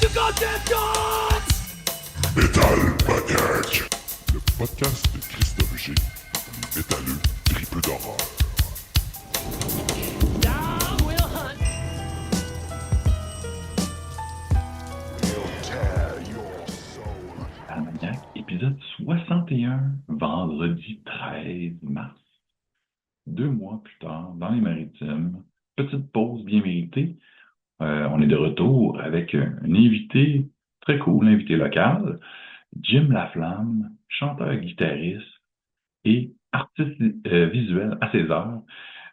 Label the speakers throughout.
Speaker 1: Metal Maniac, le podcast de Christophe G, les métalleux tripeux d'horreur.
Speaker 2: Armagnac, épisode 61, vendredi 13 mars. 2 mois plus tard, dans les Maritimes, petite pause bien méritée. On est de retour avec un invité très cool, un invité local, Jim Laflamme, chanteur-guitariste et artiste visuel à ses heures,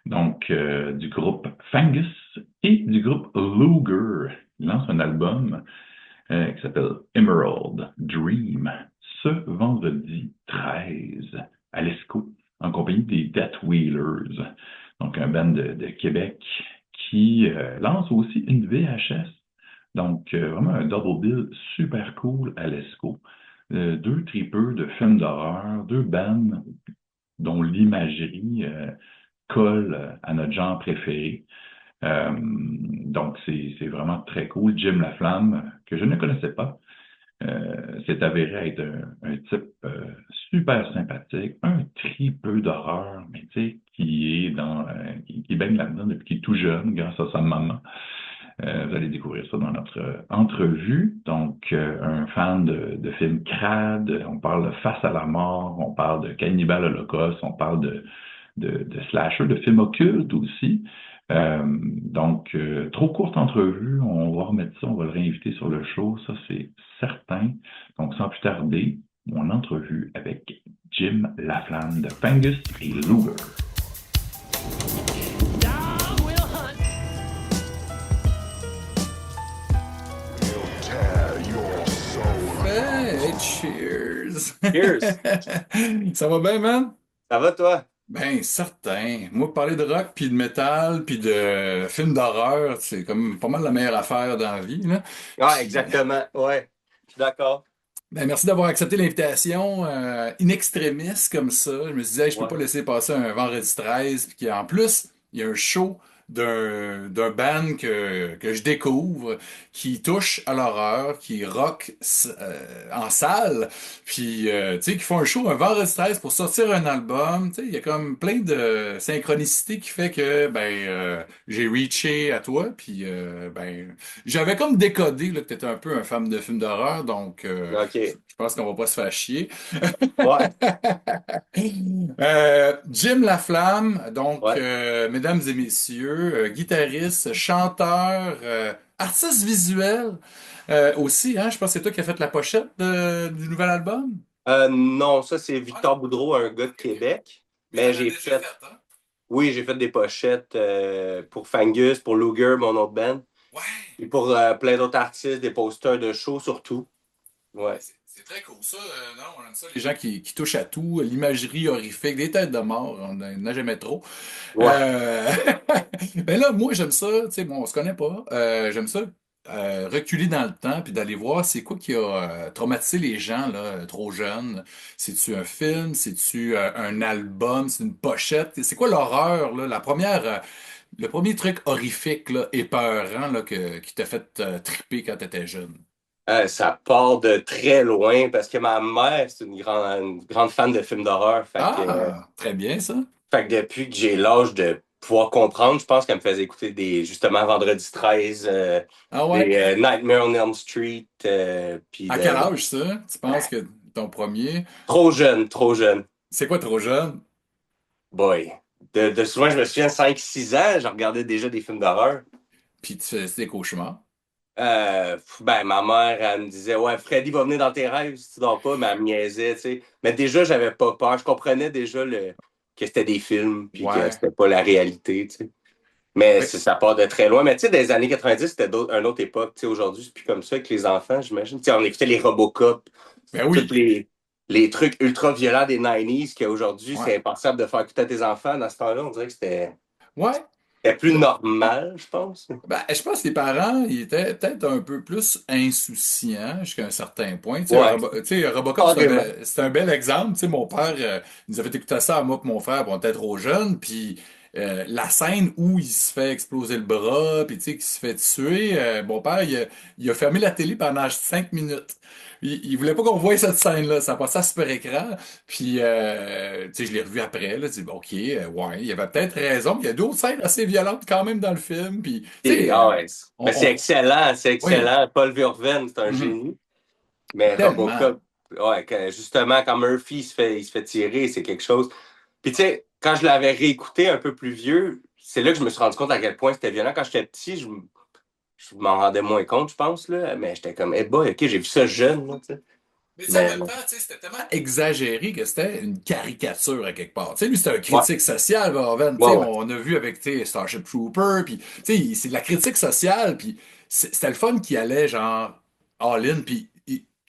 Speaker 2: donc du groupe Fangus et du groupe Luger. Il lance un album qui s'appelle Emerald Dream ce vendredi 13 à l'ESCO, en compagnie des Death Wheelers, donc un band de Québec qui lance aussi une VHS. Donc, vraiment un double bill super cool à l'ESCO. 2 tripeux de films d'horreur, 2 bands dont l'imagerie colle à notre genre préféré. Donc, c'est vraiment très cool. Jim Laflamme, que je ne connaissais pas, s'est avéré être un type super sympathique, un tripeux d'horreur, mais tu sais, qui baigne là-dedans depuis qu'il est tout jeune, grâce à sa maman. Vous allez découvrir ça dans notre entrevue. Donc, un fan de films crades, on parle de Face à la mort, on parle de Cannibal Holocaust, on parle de slasher, de films occultes aussi. Donc, trop courte entrevue, on va remettre ça, on va le réinviter sur le show, ça c'est certain. Donc, sans plus tarder, mon entrevue avec Jim Laflamme de Fangus et Luger.
Speaker 3: Hey, cheers!
Speaker 4: Cheers!
Speaker 3: Ça va bien, man?
Speaker 4: Ça va, toi?
Speaker 3: Ben, certain. Moi, parler de rock, puis de métal, puis de films d'horreur, c'est comme pas mal la meilleure affaire dans la vie, là.
Speaker 4: Ah, exactement. Ouais, je suis d'accord.
Speaker 3: Ben, merci d'avoir accepté l'invitation in extremis comme ça. Je me suis dit, hey, je peux
Speaker 4: Ouais.
Speaker 3: pas laisser passer un vendredi 13, puis en plus, il y a un show d'un band que je découvre qui touche à l'horreur, qui rock en salle, puis tu sais, qui font un show un vendredi 13 pour sortir un album. Tu sais, il y a comme plein de synchronicité qui fait que j'ai reaché à toi, puis j'avais comme décodé là, que t'étais un peu un fan de films d'horreur, donc
Speaker 4: OK.
Speaker 3: je pense qu'on va pas se faire chier.
Speaker 4: Ouais,
Speaker 3: Jim Laflamme, donc,
Speaker 4: ouais.
Speaker 3: mesdames et messieurs, guitariste, chanteur, artiste visuel aussi, hein, je pense que c'est toi qui as fait la pochette du nouvel album.
Speaker 4: Non, ça, c'est
Speaker 3: Ouais.
Speaker 4: Victor Boudreau, un gars de Québec.
Speaker 3: Mais t'en
Speaker 4: Mais
Speaker 3: as
Speaker 4: j'ai
Speaker 3: déjà
Speaker 4: fait,
Speaker 3: fait, hein?
Speaker 4: oui, j'ai fait des pochettes pour Fangus, pour Luger, mon autre band,
Speaker 3: Ouais.
Speaker 4: et pour plein d'autres artistes, des posters de show surtout. Ouais.
Speaker 3: C'est très cool, ça. Non, on aime ça. Les gens qui touchent à tout, l'imagerie horrifique, des têtes de mort, on n'en a jamais trop.
Speaker 4: Ouais.
Speaker 3: Euh... Mais là, moi, j'aime ça, tu sais, bon, on se connaît pas. J'aime ça reculer dans le temps puis d'aller voir c'est quoi qui a traumatisé les gens là, trop jeunes. C'est-tu un film? C'est-tu un album? C'est une pochette? C'est quoi l'horreur, là? Le premier truc horrifique, là, épeurant, là, qui t'a fait triper quand t'étais jeune?
Speaker 4: Ça part de très loin parce que ma mère, c'est une grande fan de films d'horreur.
Speaker 3: Ah, très bien, ça.
Speaker 4: Fait que depuis que j'ai l'âge de pouvoir comprendre, je pense qu'elle me faisait écouter justement Vendredi 13,
Speaker 3: Ah ouais?
Speaker 4: des Nightmare on Elm Street, puis
Speaker 3: À quel âge, ça? Tu penses que ton premier?
Speaker 4: trop jeune, trop jeune.
Speaker 3: C'est quoi trop jeune?
Speaker 4: Boy. De souvent, je me souviens, 5 6 ans, je regardais déjà des films d'horreur.
Speaker 3: Puis tu faisais des cauchemars?
Speaker 4: Ben, ma mère, elle me disait, ouais, Freddy va venir dans tes rêves si tu dors pas, mais elle me niaisait, tu sais. Mais déjà, j'avais pas peur. Je comprenais déjà que c'était des films, puis que
Speaker 3: Ouais.
Speaker 4: c'était pas la réalité, tu sais. Mais
Speaker 3: Ouais.
Speaker 4: ça part de très loin. Mais tu sais, des années 90, c'était une autre époque. Tu sais, aujourd'hui, c'est plus comme ça avec les enfants, j'imagine. Tu sais, on écoutait les Robocop,
Speaker 3: Ben
Speaker 4: tous
Speaker 3: oui.
Speaker 4: les trucs ultra violents des 90s qu'aujourd'hui,
Speaker 3: Ouais.
Speaker 4: c'est impensable de faire écouter à tes enfants. Dans ce temps-là, on dirait que
Speaker 3: Ouais.
Speaker 4: c'était plus normal, je pense.
Speaker 3: Ben, je pense que les parents, ils étaient peut-être un peu plus insouciants jusqu'à un certain point.
Speaker 4: Ouais,
Speaker 3: Tu sais, Robocop,
Speaker 4: carrément.
Speaker 3: c'est un bel exemple. Tu sais, mon père, il nous avait écouté ça à moi et mon frère, puis on était trop jeunes. Puis la scène où il se fait exploser le bras, puis tu sais, qu'il se fait tuer, mon père, il a fermé la télé pendant 5 minutes. Il voulait pas qu'on voie cette scène-là, ça passait à super écran, puis tu sais, je l'ai revu après, là, je dis, bon, ok, ouais, il avait peut-être raison, mais il y a d'autres scènes assez violentes quand même dans le film, puis tu
Speaker 4: Et,
Speaker 3: sais,
Speaker 4: ah ouais.
Speaker 3: on,
Speaker 4: Ben, c'est
Speaker 3: on-
Speaker 4: excellent, c'est
Speaker 3: oui,
Speaker 4: excellent. Paul Verhoeven, c'est un
Speaker 3: mhm,
Speaker 4: génie. Mais
Speaker 3: tellement.
Speaker 4: Robocop, ouais, justement, quand Murphy il se fait tirer, c'est quelque chose. Puis tu sais, quand je l'avais réécouté un peu plus vieux, c'est là que je me suis rendu compte à quel point c'était violent. Quand j'étais petit, je m'en rendais moins compte, je pense, là. Mais j'étais comme, hey boy, ok, j'ai vu ça jeune, là, tu sais.
Speaker 3: Mais tu sais, en
Speaker 4: Mais
Speaker 3: même temps, tu sais, c'était tellement exagéré que c'était une caricature à quelque part. Tu sais, lui, c'était un
Speaker 4: ouais,
Speaker 3: critique social, Verhoeven. Tu
Speaker 4: ouais,
Speaker 3: sais,
Speaker 4: ouais.
Speaker 3: on a vu avec, tu sais, Starship Trooper, puis, tu sais, c'est de la critique sociale, puis c'était le fun qui allait, genre, all-in, puis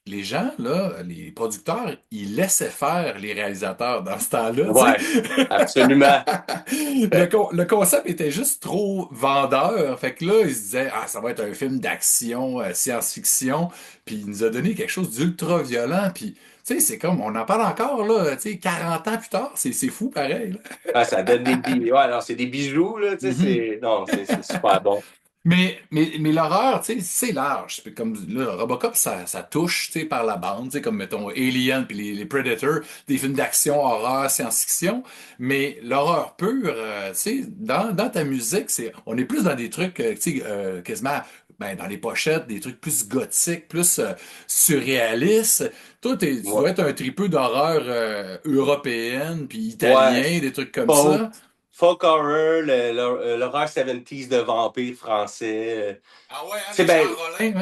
Speaker 3: les gens, là, les producteurs, ils laissaient faire les réalisateurs dans ce temps-là, tu
Speaker 4: Ouais,
Speaker 3: sais.
Speaker 4: absolument.
Speaker 3: Le concept était juste trop vendeur. Fait que là, il se disait, ah, ça va être un film d'action, science-fiction. Puis il nous a donné quelque chose d'ultra violent. Puis, tu sais, c'est comme, on en parle encore, là, tu sais, 40 ans plus tard. C'est fou, pareil, là.
Speaker 4: Ah, ça donne des bijoux. Ouais, alors c'est des bijoux, là, tu sais,
Speaker 3: Mhm.
Speaker 4: non, c'est super bon.
Speaker 3: Mais l'horreur, tu sais, c'est large. Puis comme là, Robocop, ça touche, tu sais, par la bande, tu sais, comme mettons Alien puis les Predators, des films d'action, horreur, science-fiction. Mais l'horreur pure, tu sais, dans ta musique, on est plus dans des trucs, tu sais, quasiment, ben, dans les pochettes, des trucs plus gothiques, plus surréalistes. Toi, tu
Speaker 4: Ouais.
Speaker 3: dois être un tripeux d'horreur européenne puis
Speaker 4: Ouais,
Speaker 3: italien, des trucs comme
Speaker 4: folk,
Speaker 3: ça.
Speaker 4: folk horror, l'horreur 70s de vampires français.
Speaker 3: Ah ouais, hein,
Speaker 4: C'est
Speaker 3: les Jean
Speaker 4: ben,
Speaker 3: Rollin,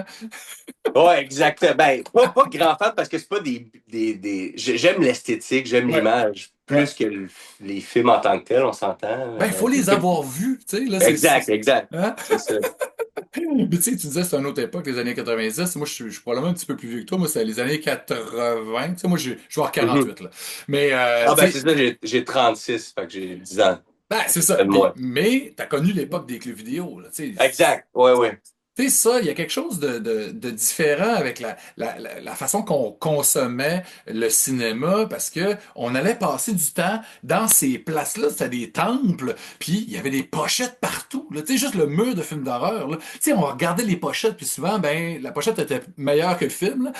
Speaker 3: hein?
Speaker 4: ouais, exactement. Ben, pas grand fan parce que c'est pas j'aime l'esthétique, j'aime
Speaker 3: Ouais.
Speaker 4: l'image,
Speaker 3: Ouais.
Speaker 4: plus que les films en tant que tels, on s'entend.
Speaker 3: Ben, il faut
Speaker 4: Les
Speaker 3: les
Speaker 4: films-
Speaker 3: avoir vus, tu sais, là,
Speaker 4: Exact, exact.
Speaker 3: hein?
Speaker 4: C'est ça.
Speaker 3: Mais tu sais, tu disais, c'est une autre époque, les années 90. Moi, je suis probablement un petit peu plus vieux que toi. Moi, c'est les années 80. Tu sais, moi, je vais avoir
Speaker 4: Mhm.
Speaker 3: 48, là. Mais,
Speaker 4: Ah ben
Speaker 3: tu
Speaker 4: c'est
Speaker 3: sais,
Speaker 4: ça, j'ai 36, fait que j'ai 10 ans.
Speaker 3: ben,
Speaker 4: Fait
Speaker 3: c'est
Speaker 4: que
Speaker 3: ça.
Speaker 4: c'est moi.
Speaker 3: Mais, t'as connu l'époque des clubs vidéo, là.
Speaker 4: Exact, ouais, ouais.
Speaker 3: Tu sais, ça, il y a quelque chose de différent avec la façon qu'on consommait le cinéma parce que on allait passer du temps dans ces places-là, c'était des temples, puis il y avait des pochettes partout, là. Tu sais, juste le mur de film d'horreur, là. Tu sais, on regardait les pochettes, puis souvent, ben, la pochette était meilleure que le film,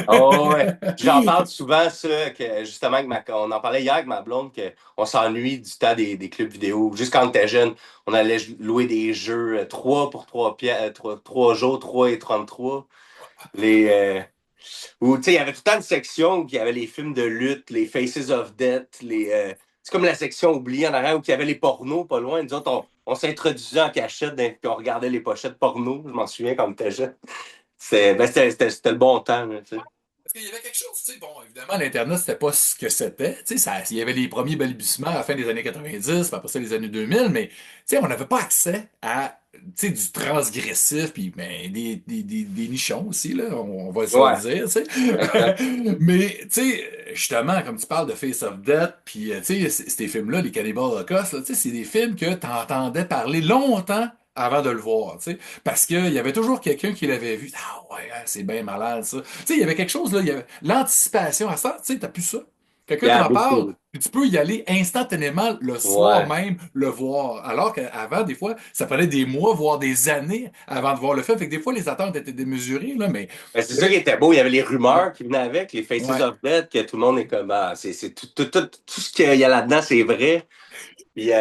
Speaker 4: Oh, ouais.
Speaker 3: là.
Speaker 4: J'en parle souvent, ça, que justement, on en parlait hier avec ma blonde, qu'on s'ennuie du temps des clubs vidéo. Juste quand on était jeune, on allait louer des jeux 3 pour 3 trois jours, 3 et 33. Les, où, tu sais, il y avait tout le temps une section où il y avait les films de lutte, les Faces of Death, c'est comme la section oubliée en arrière où il y avait les pornos pas loin. Nous autres, on s'introduisait en cachette puis on regardait les pochettes porno. Je m'en souviens quand on était jeune. C'était le bon temps, là, tu sais.
Speaker 3: Parce qu'il y avait quelque chose, tu sais, bon, évidemment, l'Internet, c'était pas ce que c'était. Tu sais, il y avait les premiers balbutiements à la fin des années 90, puis après ça, les années 2000, mais, tu sais, on n'avait pas accès à, tu sais, du transgressif, puis ben, des nichons aussi, là, on va se le
Speaker 4: Ouais,
Speaker 3: dire, tu sais.
Speaker 4: exact.
Speaker 3: Mais, tu sais, justement, comme tu parles de Face of Death, puis, tu sais, ces films-là, les Cannibal Holocaust, là, tu sais, c'est des films que t'entendais parler longtemps avant de le voir, tu sais. Parce qu'il y avait toujours quelqu'un qui l'avait vu. Ah ouais, hein, c'est bien malade, ça. Tu sais, il y avait quelque chose, là, il y avait l'anticipation. À ça, tu sais, t'as plus ça.
Speaker 4: Il
Speaker 3: Quelqu'un
Speaker 4: y a
Speaker 3: t'en parle,
Speaker 4: beaucoup.
Speaker 3: puis tu peux y aller instantanément le soir
Speaker 4: Ouais.
Speaker 3: même, le voir. Alors qu'avant, des fois, ça prenait des mois, voire des années avant de voir le film. Fait que des fois, les attentes étaient démesurées, là, mais...
Speaker 4: Ben, c'est ça qui était beau. Il y avait les
Speaker 3: Ouais.
Speaker 4: rumeurs qui venaient avec, les Faces
Speaker 3: Ouais.
Speaker 4: of Death, que tout le monde est comme, ah, c'est tout ce qu'il y a là-dedans, c'est vrai. Puis,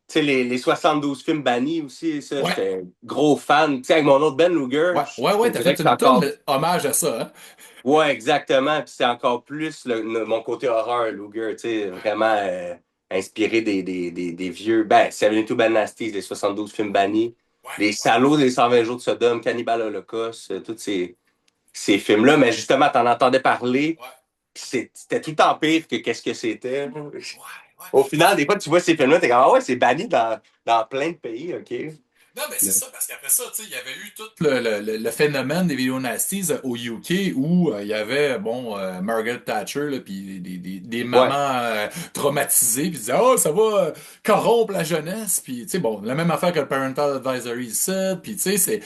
Speaker 4: tu sais, les 72 films bannis aussi, ça,
Speaker 3: Ouais.
Speaker 4: j'étais gros fan. Tu sais, avec mon autre Ben Luger,
Speaker 3: Ouais. Ouais,
Speaker 4: je
Speaker 3: ouais,
Speaker 4: te
Speaker 3: t'as
Speaker 4: dirais
Speaker 3: fait
Speaker 4: que c'est
Speaker 3: une tonne
Speaker 4: encore.
Speaker 3: de hommage à ça, hein?
Speaker 4: Ouais, exactement. Puis c'est encore plus mon côté horreur, Luger, tu sais, vraiment inspiré des vieux. Ben, 72 Ben Nasty, les 72 films bannis.
Speaker 3: Ouais.
Speaker 4: Les salauds des 120 jours de Sodome, Cannibal Holocaust, tous ces films-là. Mais justement, t'en entendais parler.
Speaker 3: Ouais.
Speaker 4: C'était tout en pire que qu'est-ce que c'était.
Speaker 3: Ouais. Ouais.
Speaker 4: Au final, des fois, tu vois ces films-là, t'es comme, ah ouais, c'est banni dans plein de pays, OK?
Speaker 3: Non, mais c'est ça, parce qu'après ça, tu sais, il y avait eu tout le phénomène des vidéos nasties au UK où il y avait, bon, Margaret Thatcher, là, puis des mamans
Speaker 4: Ouais.
Speaker 3: traumatisées, puis ils disaient, oh, ça va corrompre la jeunesse, puis, tu sais, bon, la même affaire que le Parental Advisory ici, puis, tu sais,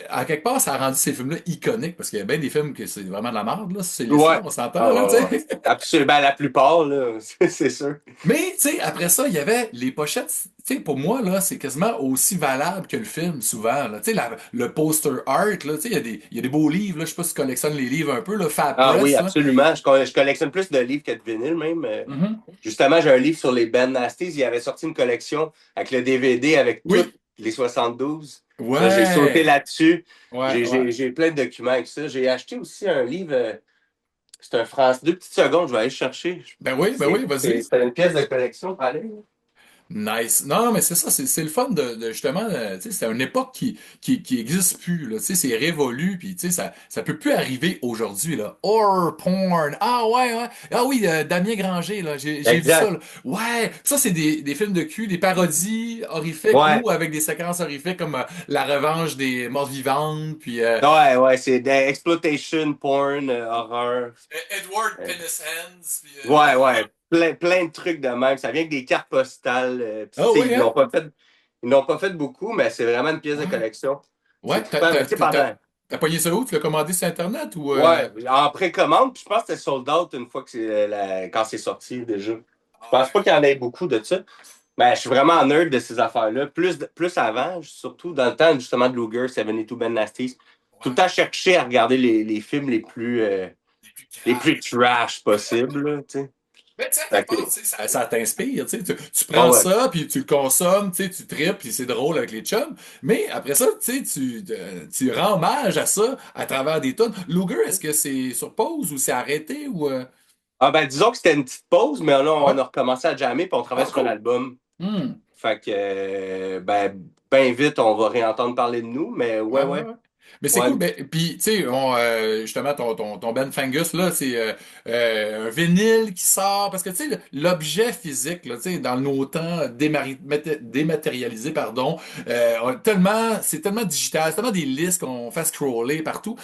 Speaker 3: à quelque part, ça a rendu ces films-là iconiques, parce qu'il y a bien des films que c'est vraiment de la merde, là, c'est
Speaker 4: Ouais.
Speaker 3: l'histoire, on s'entend,
Speaker 4: Ah,
Speaker 3: là,
Speaker 4: ouais,
Speaker 3: tu
Speaker 4: ouais.
Speaker 3: sais.
Speaker 4: Absolument. Ben, la plupart, là, c'est sûr.
Speaker 3: Mais, tu sais, après ça, il y avait les pochettes tu sais, pour moi, là, c'est quasiment aussi valable que le film, souvent, là. Tu sais, le poster art, là, tu sais, il y a des beaux livres, là. Je sais pas si tu collectionnes les livres un peu, là, Fab
Speaker 4: Ah oui,
Speaker 3: Press, là.
Speaker 4: absolument. Je collectionne plus de livres que de vinyles, même.
Speaker 3: Mhm.
Speaker 4: Justement, j'ai un livre sur les Ben Nasties. Il avait sorti une collection avec le DVD avec toutes
Speaker 3: Oui.
Speaker 4: les 72. Là, j'ai sauté
Speaker 3: Ouais.
Speaker 4: là-dessus.
Speaker 3: Ouais,
Speaker 4: J'ai
Speaker 3: ouais.
Speaker 4: j'ai- j'ai plein de documents avec ça. J'ai acheté aussi un livre. C'est un France. 2 petites secondes, je vais aller le chercher.
Speaker 3: Ben oui, vas-y.
Speaker 4: C'est une pièce de collection, allez.
Speaker 3: Nice. Non, mais c'est ça, c'est le fun de justement, tu sais, c'est une époque qui existe plus, là, tu sais, c'est révolu, puis tu sais, ça peut plus arriver aujourd'hui, là. Horror porn. Ah ouais, ouais. Ah oui, Damien Granger, là, j'ai vu ça,
Speaker 4: Exact.
Speaker 3: là. Ouais, ça c'est des films de cul, des parodies horrifiques
Speaker 4: Ouais.
Speaker 3: ou avec des séquences horrifiques comme La Revanche des morts vivantes, puis
Speaker 4: Ouais, ouais, c'est de exploitation porn, horreur.
Speaker 3: Edward
Speaker 4: Euh,
Speaker 3: Penis Hands, puis
Speaker 4: Ouais, ouais. Plein de trucs de même. Ça vient avec des cartes postales. Puis, tu
Speaker 3: ah
Speaker 4: sais,
Speaker 3: oui, hein?
Speaker 4: ils n'ont pas fait beaucoup, mais c'est vraiment une pièce de
Speaker 3: Ouais.
Speaker 4: collection. C'est
Speaker 3: Ouais,
Speaker 4: trippant. Mais tu sais, pendant.
Speaker 3: t'as pogné ça où? Tu l'as commandé sur Internet ou
Speaker 4: Ouais, en précommande, puis je pense que c'était sold out une fois que quand c'est sorti déjà. Je
Speaker 3: Ah
Speaker 4: pense
Speaker 3: ouais.
Speaker 4: pas qu'il y en ait beaucoup de ça. Mais je suis vraiment nerd de ces affaires-là. Plus avant, surtout dans le temps justement de Luger, 72 Ben Nasties. Tout le
Speaker 3: Ouais.
Speaker 4: temps chercher à regarder les films
Speaker 3: Les plus
Speaker 4: les
Speaker 3: graves.
Speaker 4: plus trash possibles, là, tu sais.
Speaker 3: Mais tu sais, à
Speaker 4: Fait
Speaker 3: quelque
Speaker 4: que,
Speaker 3: part, tu sais, ça t'inspire, tu sais, tu
Speaker 4: ah
Speaker 3: prends
Speaker 4: ouais.
Speaker 3: ça, puis tu le consommes, tu sais, tu tripes, puis c'est drôle avec les chums, mais après ça, tu sais, tu rends hommage à ça à travers des tonnes. Luger, est-ce que c'est sur pause ou c'est arrêté ou...
Speaker 4: Ah ben disons que c'était une petite pause, mais là,
Speaker 3: Ouais.
Speaker 4: on a recommencé à jammer puis on travaille
Speaker 3: Ah,
Speaker 4: sur un
Speaker 3: cool.
Speaker 4: album.
Speaker 3: Hmm.
Speaker 4: Fait que ben vite, on va réentendre parler de nous, mais
Speaker 3: Ouais,
Speaker 4: ouais,
Speaker 3: ouais,
Speaker 4: ouais.
Speaker 3: ouais. Mais c'est
Speaker 4: Ouais.
Speaker 3: cool. Ben, puis, tu sais, justement, ton Ben Fangus, là, c'est un vinyle qui sort. Parce que, tu sais, l'objet physique, là, tu sais, dans nos temps dématérialisés, pardon, c'est tellement digital, c'est tellement des listes qu'on fait scroller partout.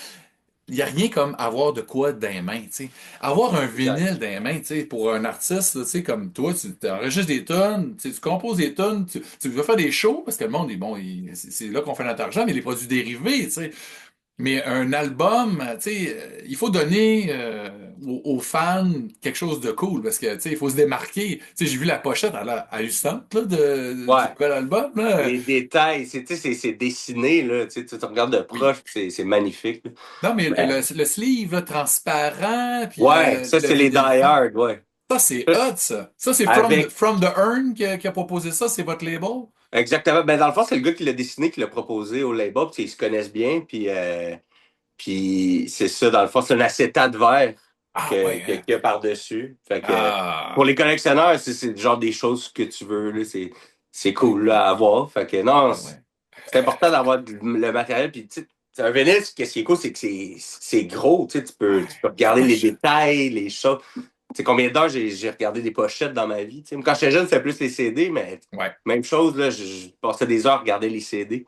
Speaker 3: Il n'y a rien comme avoir de quoi dans les mains, tu sais. Avoir un
Speaker 4: Exact.
Speaker 3: vinyle dans les mains, tu sais, pour un artiste, là, tu sais, comme toi, tu enregistres des tonnes, tu sais, tu composes des tonnes, tu veux faire des shows, parce que le monde est bon, c'est là qu'on fait notre argent, mais les produits dérivés, tu sais. Mais un album, tu sais, il faut donner aux fans quelque chose de cool, parce que, tu sais, il faut se démarquer. Tu sais, j'ai vu la pochette hallucinante, là, du
Speaker 4: Ouais.
Speaker 3: nouvel album, là.
Speaker 4: Les détails, tu sais, c'est dessiné, là. Tu regardes de
Speaker 3: Oui.
Speaker 4: proche, puis c'est magnifique, là.
Speaker 3: Non, mais
Speaker 4: Mais,
Speaker 3: le sleeve, là, transparent, puis
Speaker 4: ouais, ça, c'est les Die
Speaker 3: l'édition.
Speaker 4: Hard, ouais.
Speaker 3: Ça, c'est
Speaker 4: Ça,
Speaker 3: hot, ça. Ça, c'est
Speaker 4: avec,
Speaker 3: From the Urn qui a proposé ça, c'est votre label?
Speaker 4: exactement. Ben, dans le fond, c'est le gars qui l'a dessiné, qui l'a proposé au label, puis ils se connaissent bien, puis c'est ça, dans le fond, c'est un acétate vert
Speaker 3: Ah ouais, hein?
Speaker 4: qu'il y a par-dessus. Fait que pour
Speaker 3: Ah,
Speaker 4: les collectionneurs, c'est le genre des choses que tu veux, là, c'est cool là, à avoir. Fait que non,
Speaker 3: ah ouais.
Speaker 4: c'est important d'avoir le matériel. Puis, tu sais, un vinyle, ce qui est cool, c'est que c'est gros. Tu peux regarder les
Speaker 3: Poche.
Speaker 4: détails, les choses. Tu sais, combien d'heures j'ai regardé des pochettes dans ma vie. Tu sais, quand j'étais jeune, c'était plus les CD, mais
Speaker 3: Ouais.
Speaker 4: même chose, là, je passais des heures à regarder les CD.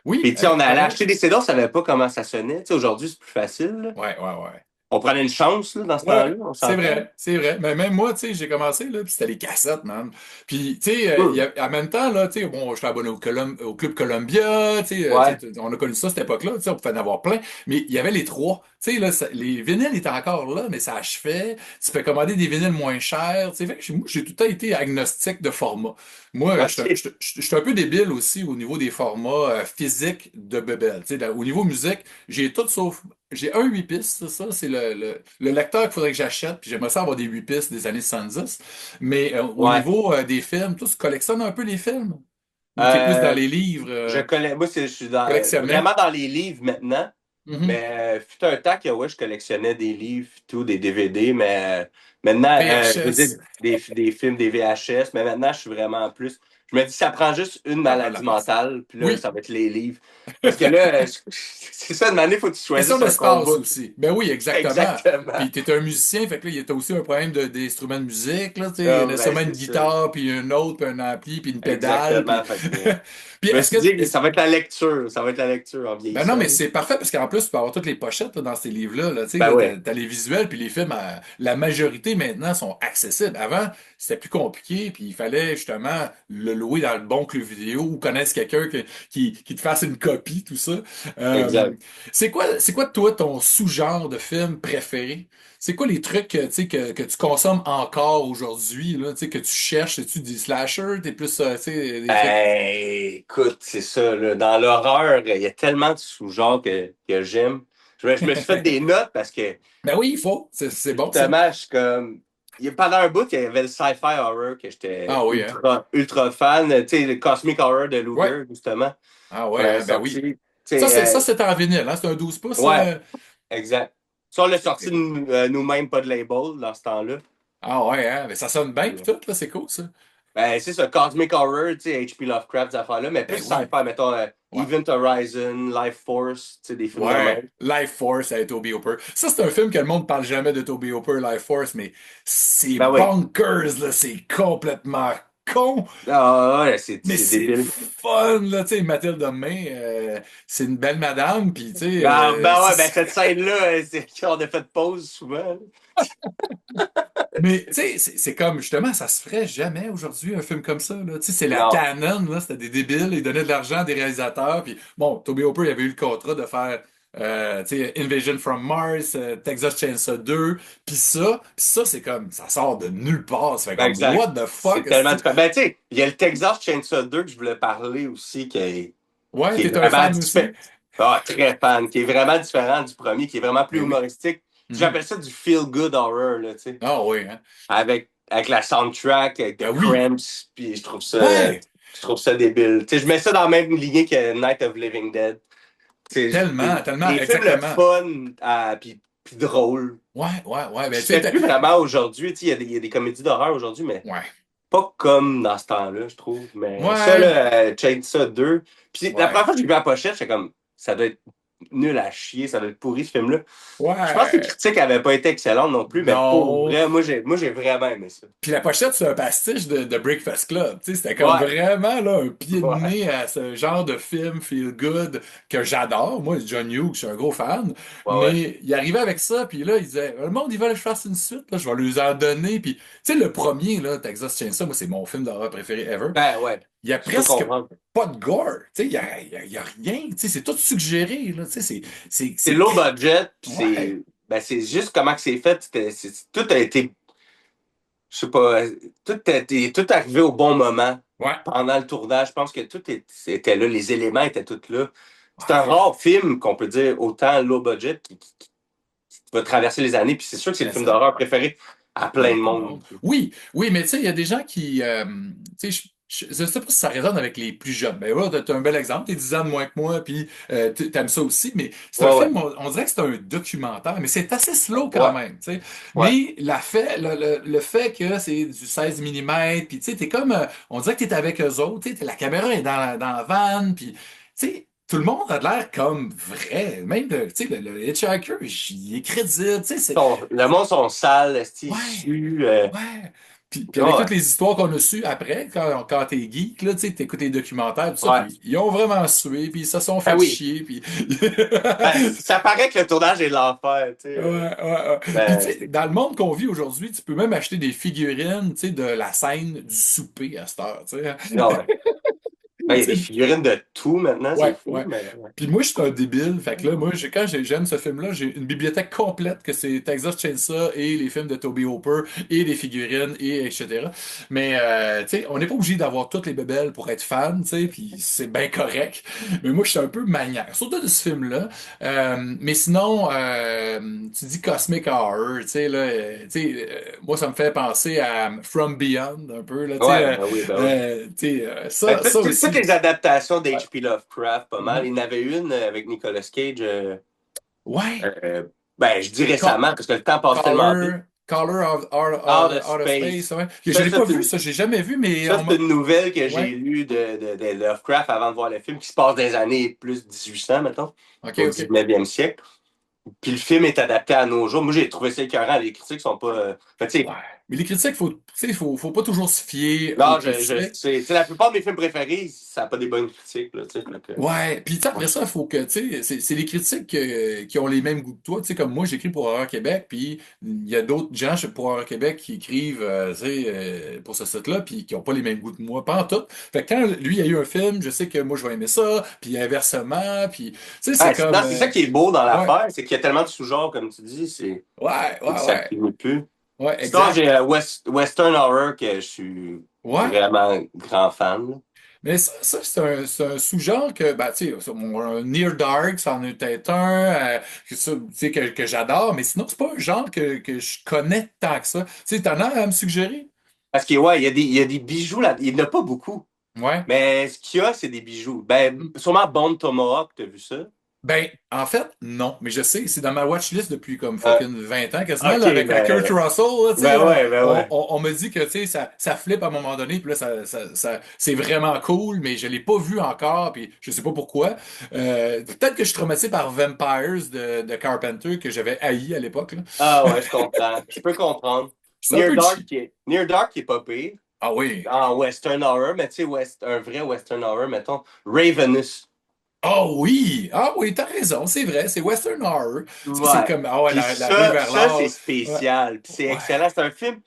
Speaker 3: Oui,
Speaker 4: Puis, tu sais, on allait
Speaker 3: pareil.
Speaker 4: acheter des CD, on savait pas comment ça sonnait. Tu sais, aujourd'hui, c'est plus facile, là.
Speaker 3: Ouais, ouais, ouais.
Speaker 4: On prenait une chance, là, dans ce
Speaker 3: Ouais,
Speaker 4: temps-là, on
Speaker 3: c'est
Speaker 4: s'entend.
Speaker 3: vrai, c'est vrai. Mais même moi, tu sais, j'ai commencé, là, puis c'était les cassettes, man. Puis, tu sais,
Speaker 4: Hum.
Speaker 3: en même temps, là, tu sais, bon, je suis abonné au Club Columbia, tu
Speaker 4: Ouais.
Speaker 3: sais, on a connu ça à cette époque-là, tu sais, on pouvait en avoir plein. Mais il y avait les trois. Tu sais, là, les vinyles étaient encore là, mais ça achevait. Tu peux commander des vinyles moins chers, tu sais. Fait que moi, j'ai tout le temps été agnostique de format. Moi,
Speaker 4: OK.
Speaker 3: je suis un peu débile aussi au niveau des formats physiques de Bebel. Tu sais, au niveau musique, j'ai tout sauf j'ai un 8 pistes, c'est ça. C'est le lecteur qu'il faudrait que j'achète. Puis j'aimerais ça avoir des 8 pistes des années 70. Mais au
Speaker 4: Ouais.
Speaker 3: niveau des films, tu collectionnes un peu les films? Ou t'es plus dans
Speaker 4: Euh,
Speaker 3: les livres
Speaker 4: je connais. Moi, je suis
Speaker 3: collectionnés?
Speaker 4: vraiment dans les livres maintenant.
Speaker 3: Mhm.
Speaker 4: Mais fut un temps que ouais, je collectionnais des livres, tout, des DVD, mais maintenant, je veux dire,
Speaker 3: VHS.
Speaker 4: des films, des VHS, mais maintenant, je suis vraiment plus. Je me dis, ça prend juste une
Speaker 3: Ça prend de la
Speaker 4: maladie
Speaker 3: place.
Speaker 4: mentale, puis là,
Speaker 3: Oui.
Speaker 4: ça va être les livres. Parce que là, c'est ça, une année, il faut que tu
Speaker 3: Question
Speaker 4: choisisses un
Speaker 3: d'espace
Speaker 4: combat.
Speaker 3: aussi. Ben oui, exactement.
Speaker 4: Exactement.
Speaker 3: Puis t'es un musicien, fait que là, il y a aussi un problème d'instruments de musique, là, tu sais. Il y a
Speaker 4: Ah, ben,
Speaker 3: nécessairement une
Speaker 4: c'est ça.
Speaker 3: guitare, puis un autre, puis un ampli, puis une pédale, puis...
Speaker 4: Exactement. Fait que,
Speaker 3: Puis
Speaker 4: je me
Speaker 3: est-ce
Speaker 4: suis
Speaker 3: que...
Speaker 4: dit que ça va être la lecture. Ça va être la lecture en
Speaker 3: Ben non,
Speaker 4: vieillissant.
Speaker 3: mais c'est parfait parce qu'en plus, tu peux avoir toutes les pochettes là, dans ces livres-là. Là, tu sais,
Speaker 4: Ben
Speaker 3: là,
Speaker 4: ouais.
Speaker 3: t'as les visuels, puis les films, la majorité maintenant sont accessibles. Avant, c'était plus compliqué, puis il fallait justement le louer dans le bon club vidéo ou connaissent quelqu'un qui te fasse une copie, tout ça.
Speaker 4: Exact.
Speaker 3: C'est quoi, toi, ton sous-genre de film préféré? C'est quoi les trucs tu sais, que tu consommes encore aujourd'hui, là, tu sais, que tu cherches? Es-tu des slashers? T'es plus, tu sais, des trucs...
Speaker 4: Écoute, c'est ça, là. Dans l'horreur, il y a tellement de sous-genres que j'aime. Je me suis fait des notes parce que,
Speaker 3: Ben oui, il faut. C'est bon, ça.
Speaker 4: justement, je suis comme. Pendant un bout, il y avait le sci-fi horror que j'étais
Speaker 3: Ah oui, hein?
Speaker 4: ultra fan. Tu sais, le Cosmic Horror de
Speaker 3: Ouais.
Speaker 4: Luger, justement,
Speaker 3: Ah
Speaker 4: qu'on
Speaker 3: ouais,
Speaker 4: avait
Speaker 3: hein? Ben
Speaker 4: sorti.
Speaker 3: oui.
Speaker 4: Tu
Speaker 3: Ça,
Speaker 4: sais,
Speaker 3: c'est en vinyle, hein? C'est un 12 pouces.
Speaker 4: ouais, exact. Ça, on l'a sorti nous-mêmes, pas de label, dans ce temps-là.
Speaker 3: Ah ouais, hein? Mais ça sonne bien pis tout, là, c'est cool, ça.
Speaker 4: Ben, c'est ça, Cosmic Horror, tu sais, H.P. Lovecraft, ces affaires-là, mais plus
Speaker 3: Ben oui.
Speaker 4: sci-fi, mettons,
Speaker 3: Ouais.
Speaker 4: Event Horizon, Life Force, tu sais, des films de
Speaker 3: Ouais.
Speaker 4: même.
Speaker 3: Life Force avec Toby Hooper. Ça, c'est un film que le monde parle jamais de Toby Hooper, Life Force, mais c'est
Speaker 4: Ben oui.
Speaker 3: bonkers, là. C'est complètement con.
Speaker 4: Ah ouais, c'est
Speaker 3: Mais c'est
Speaker 4: débile.
Speaker 3: fun, là, tu sais, Mathilde May, c'est une belle madame, puis tu sais,
Speaker 4: Ben ouais, ben cette scène-là, c'est qu'on a fait pause souvent.
Speaker 3: mais tu sais, c'est comme, justement, ça se ferait jamais aujourd'hui, un film comme ça, là. Tu sais, c'est la
Speaker 4: Non.
Speaker 3: canon, là, c'était des débiles, ils donnaient de l'argent à des réalisateurs, puis bon, Toby Hooper, il avait eu le contrat de faire, tu sais, Invasion from Mars, Texas Chainsaw 2, puis ça, c'est comme, ça sort de nulle part, ça fait
Speaker 4: Ben,
Speaker 3: comme,
Speaker 4: exact.
Speaker 3: what the
Speaker 4: C'est
Speaker 3: fuck,
Speaker 4: tellement
Speaker 3: est-ce que...
Speaker 4: différent. Ben, tu sais, il y a le Texas Chainsaw 2 que je voulais parler aussi,
Speaker 3: Ouais,
Speaker 4: qui est
Speaker 3: t'es un
Speaker 4: vraiment
Speaker 3: fan
Speaker 4: différent.
Speaker 3: aussi?
Speaker 4: Ah, très fan, qui est vraiment différent du premier, qui est vraiment plus
Speaker 3: Ben oui.
Speaker 4: humoristique.
Speaker 3: Mhm.
Speaker 4: J'appelle ça du feel-good horror, là, tu sais.
Speaker 3: Ah oui, hein?
Speaker 4: Avec la soundtrack, avec
Speaker 3: Ben
Speaker 4: The
Speaker 3: oui!
Speaker 4: Cramps, puis
Speaker 3: Ouais!
Speaker 4: je trouve ça débile. Tu sais, je mets ça dans la même lignée que Night of Living Dead. Tu sais,
Speaker 3: Tellement, tellement,
Speaker 4: des films le
Speaker 3: exactement.
Speaker 4: fun, puis drôles.
Speaker 3: Ouais, ben
Speaker 4: Je
Speaker 3: tu sais,
Speaker 4: fais plus vraiment aujourd'hui. Tu sais, il y a des comédies d'horreur aujourd'hui, mais
Speaker 3: ouais,
Speaker 4: pas comme dans ce temps-là, je trouve. Mais ça,
Speaker 3: ouais,
Speaker 4: là, Chainsaw 2. Puis la première
Speaker 3: ouais,
Speaker 4: fois que j'ai vu la pochette, j'étais comme, ça doit être nul à chier, ça doit être pourri ce film-là. Je pense que les
Speaker 3: ouais,
Speaker 4: critiques n'avaient pas été excellentes non plus, mais pour
Speaker 3: non.
Speaker 4: vrai, moi j'ai vraiment aimé ça.
Speaker 3: Puis la pochette, c'est un pastiche de Breakfast Club. Tu sais, c'était comme
Speaker 4: Ouais,
Speaker 3: vraiment là, un pied de
Speaker 4: ouais,
Speaker 3: nez à ce genre de film feel good que j'adore. Moi, John Hughes, je suis un gros fan.
Speaker 4: ouais, ouais.
Speaker 3: Mais il arrivait avec ça, puis là, il disait, le monde, ils veulent que je fasse une suite, là, je vais leur en donner. Puis, tu sais, le premier, là, Texas Chainsaw, moi, c'est mon film d'horreur préféré ever.
Speaker 4: Ben ouais,
Speaker 3: Il y a
Speaker 4: je peux
Speaker 3: presque
Speaker 4: comprendre.
Speaker 3: pas de gore. Tu sais, il y a rien. Tu sais, c'est tout suggéré, là. Tu sais,
Speaker 4: C'est low budget, puis
Speaker 3: Ouais,
Speaker 4: c'est juste comment que c'est fait. Tout a été, je sais pas, tout arrivé au bon moment
Speaker 3: ouais,
Speaker 4: pendant le tournage. Je pense que était là, les éléments étaient tous là. C'est un
Speaker 3: ouais.
Speaker 4: rare film qu'on peut dire autant low budget qui va traverser les années. Puis c'est sûr que c'est le
Speaker 3: C'est
Speaker 4: film
Speaker 3: ça.
Speaker 4: d'horreur préféré à
Speaker 3: De
Speaker 4: plein de
Speaker 3: beaucoup de
Speaker 4: monde.
Speaker 3: monde. Oui, oui, mais tu sais, il y a des gens qui. Tu sais, je sais pas si ça résonne avec les plus jeunes. Mais voilà, t'as un bel exemple, t'es 10 ans de moins que moi, puis t'aimes ça aussi. Mais c'est un
Speaker 4: Ouais, ouais,
Speaker 3: film, on dirait que c'est un documentaire, mais c'est assez slow quand
Speaker 4: ouais,
Speaker 3: même, tu sais.
Speaker 4: ouais.
Speaker 3: Mais le fait que c'est du 16 mm, puis tu sais, t'es comme. On dirait que t'es avec eux autres, tu sais, la caméra est dans la vanne, puis tu sais. Tout le monde a l'air comme vrai. Même tu sais, le Hitchhiker, il est crédible. Tu sais,
Speaker 4: Le monde sont sales, esti,
Speaker 3: ouais.
Speaker 4: su.
Speaker 3: Ouais. Puis avec toutes
Speaker 4: Ouais,
Speaker 3: les histoires qu'on a sues après, quand t'es geek, là, tu sais, t'écoutes les documentaires, tout ça,
Speaker 4: ouais.
Speaker 3: puis ils ont vraiment sué, puis ils se sont
Speaker 4: Ah
Speaker 3: fait
Speaker 4: oui.
Speaker 3: chier, puis...
Speaker 4: Ben, ça paraît que le tournage est de l'enfer, tu sais.
Speaker 3: Ouais, ouais, ouais. Puis tu
Speaker 4: Ben,
Speaker 3: sais, dans le monde qu'on vit aujourd'hui, tu peux même acheter des figurines, tu sais, de la scène du souper à cette heure, tu sais.
Speaker 4: non, ouais. Ben, il y a des
Speaker 3: Tu sais,
Speaker 4: figurines de tout maintenant, c'est
Speaker 3: ouais,
Speaker 4: fou,
Speaker 3: ouais.
Speaker 4: mais ouais.
Speaker 3: Puis moi, je suis un débile. Fait que là, moi, j'aime ce film-là, j'ai une bibliothèque complète que c'est Texas Chainsaw et les films de Toby Hooper et les figurines et etc. Mais, tu sais, on n'est pas obligé d'avoir toutes les bébelles pour être fan, tu sais, puis c'est bien correct. Mais moi, je suis un peu maniaque, surtout de ce film-là. Mais sinon, tu dis Cosmic Horror, tu sais, là, moi, ça me fait penser à From Beyond, un peu, là, tu sais,
Speaker 4: Ouais, ben oui. Ben,
Speaker 3: ça
Speaker 4: toutes
Speaker 3: aussi.
Speaker 4: les adaptations
Speaker 3: Ouais.
Speaker 4: d'H.P. Lovecraft, pas mal.
Speaker 3: Mhm.
Speaker 4: Il y en avait une avec Nicolas Cage,
Speaker 3: Ouais.
Speaker 4: ben, je dis
Speaker 3: Ca-
Speaker 4: récemment, parce que le temps passe tellement vite.
Speaker 3: Caller
Speaker 4: Out of
Speaker 3: Out of Space,
Speaker 4: Space.
Speaker 3: ouais. Je
Speaker 4: Ça,
Speaker 3: l'ai
Speaker 4: ça,
Speaker 3: pas
Speaker 4: c'est
Speaker 3: vu,
Speaker 4: une,
Speaker 3: ça, j'ai jamais vu, mais
Speaker 4: ça, c'est une nouvelle que j'ai
Speaker 3: Ouais.
Speaker 4: lue de Lovecraft avant de voir le film, qui se passe dans les années plus 1800, mettons,
Speaker 3: Ok,
Speaker 4: au
Speaker 3: ok.
Speaker 4: 19e siècle. Puis le film est adapté à nos jours. Moi, j'ai trouvé ça écœurant. Les critiques sont pas. Fait, tu sais,
Speaker 3: Ouais. Mais les critiques, tu sais, faut pas toujours se fier aux
Speaker 4: Non, je
Speaker 3: critiques.
Speaker 4: sais. Tu sais, la plupart de mes films préférés, ça n'a pas des bonnes critiques, là, tu sais.
Speaker 3: Ouais, puis tu sais,
Speaker 4: Ouais.
Speaker 3: après ça, il faut que, tu sais, c'est les critiques qui ont les mêmes goûts que toi. Tu sais, comme moi, j'écris pour Horreur Québec, puis il y a d'autres gens pour Horreur Québec qui écrivent, tu sais, pour ce site-là, puis qui ont pas les mêmes goûts que moi, pas en tout. Fait que quand lui, il y a eu un film, je sais que moi, je vais aimer ça, puis inversement, puis, tu sais, c'est
Speaker 4: Ouais,
Speaker 3: comme,
Speaker 4: non, c'est ça qui est beau dans
Speaker 3: ouais,
Speaker 4: l'affaire, c'est qu'il y a tellement de sous-genres, comme tu dis,
Speaker 3: ouais,
Speaker 4: c'est que
Speaker 3: ouais,
Speaker 4: ça
Speaker 3: ouais,
Speaker 4: finit plus.
Speaker 3: ouais,
Speaker 4: Sinon, j'ai
Speaker 3: exact.
Speaker 4: Western Horror que je suis
Speaker 3: Ouais.
Speaker 4: vraiment grand fan, là.
Speaker 3: Mais ça c'est un sous-genre que, ben, tu sais, un Near Dark, ça en est peut-être un, tu sais, que j'adore, mais sinon, c'est pas un genre que je connais tant que ça. Tu sais, t'en as à me suggérer?
Speaker 4: Parce que, ouais, il y a des bijoux là. Il n'y en a pas beaucoup.
Speaker 3: Ouais.
Speaker 4: Mais ce qu'il y a, c'est des bijoux. Ben, sûrement Bone Tomahawk, t'as vu ça?
Speaker 3: Ben, en fait, non. Mais je sais, c'est dans ma watchlist depuis comme
Speaker 4: Euh,
Speaker 3: fucking 20 ans, quasiment,
Speaker 4: ok,
Speaker 3: là, avec Kurt Russell, là, tu sais,
Speaker 4: ben ouais.
Speaker 3: on me dit que, tu sais, ça flippe à un moment donné, puis là, c'est vraiment cool, mais je l'ai pas vu encore, puis je sais pas pourquoi. Peut-être que je suis traumatisé par Vampires de Carpenter, que j'avais haï à l'époque, là.
Speaker 4: Ah ouais, je comprends. Je peux comprendre.
Speaker 3: C'est un peu cheap.
Speaker 4: Near Dark qui est pas pire.
Speaker 3: Ah oui.
Speaker 4: En Western Horror, mais tu sais, un vrai Western Horror, mettons. Ravenous.
Speaker 3: Ah oui, t'as raison, c'est vrai, c'est Western Horror. Tu sais, c'est
Speaker 4: Ouais.
Speaker 3: comme, ah ouais,
Speaker 4: Puis
Speaker 3: la rue vers
Speaker 4: ça c'est
Speaker 3: l'or. Ouais,
Speaker 4: spécial. Puis c'est
Speaker 3: ouais,
Speaker 4: excellent. C'est un film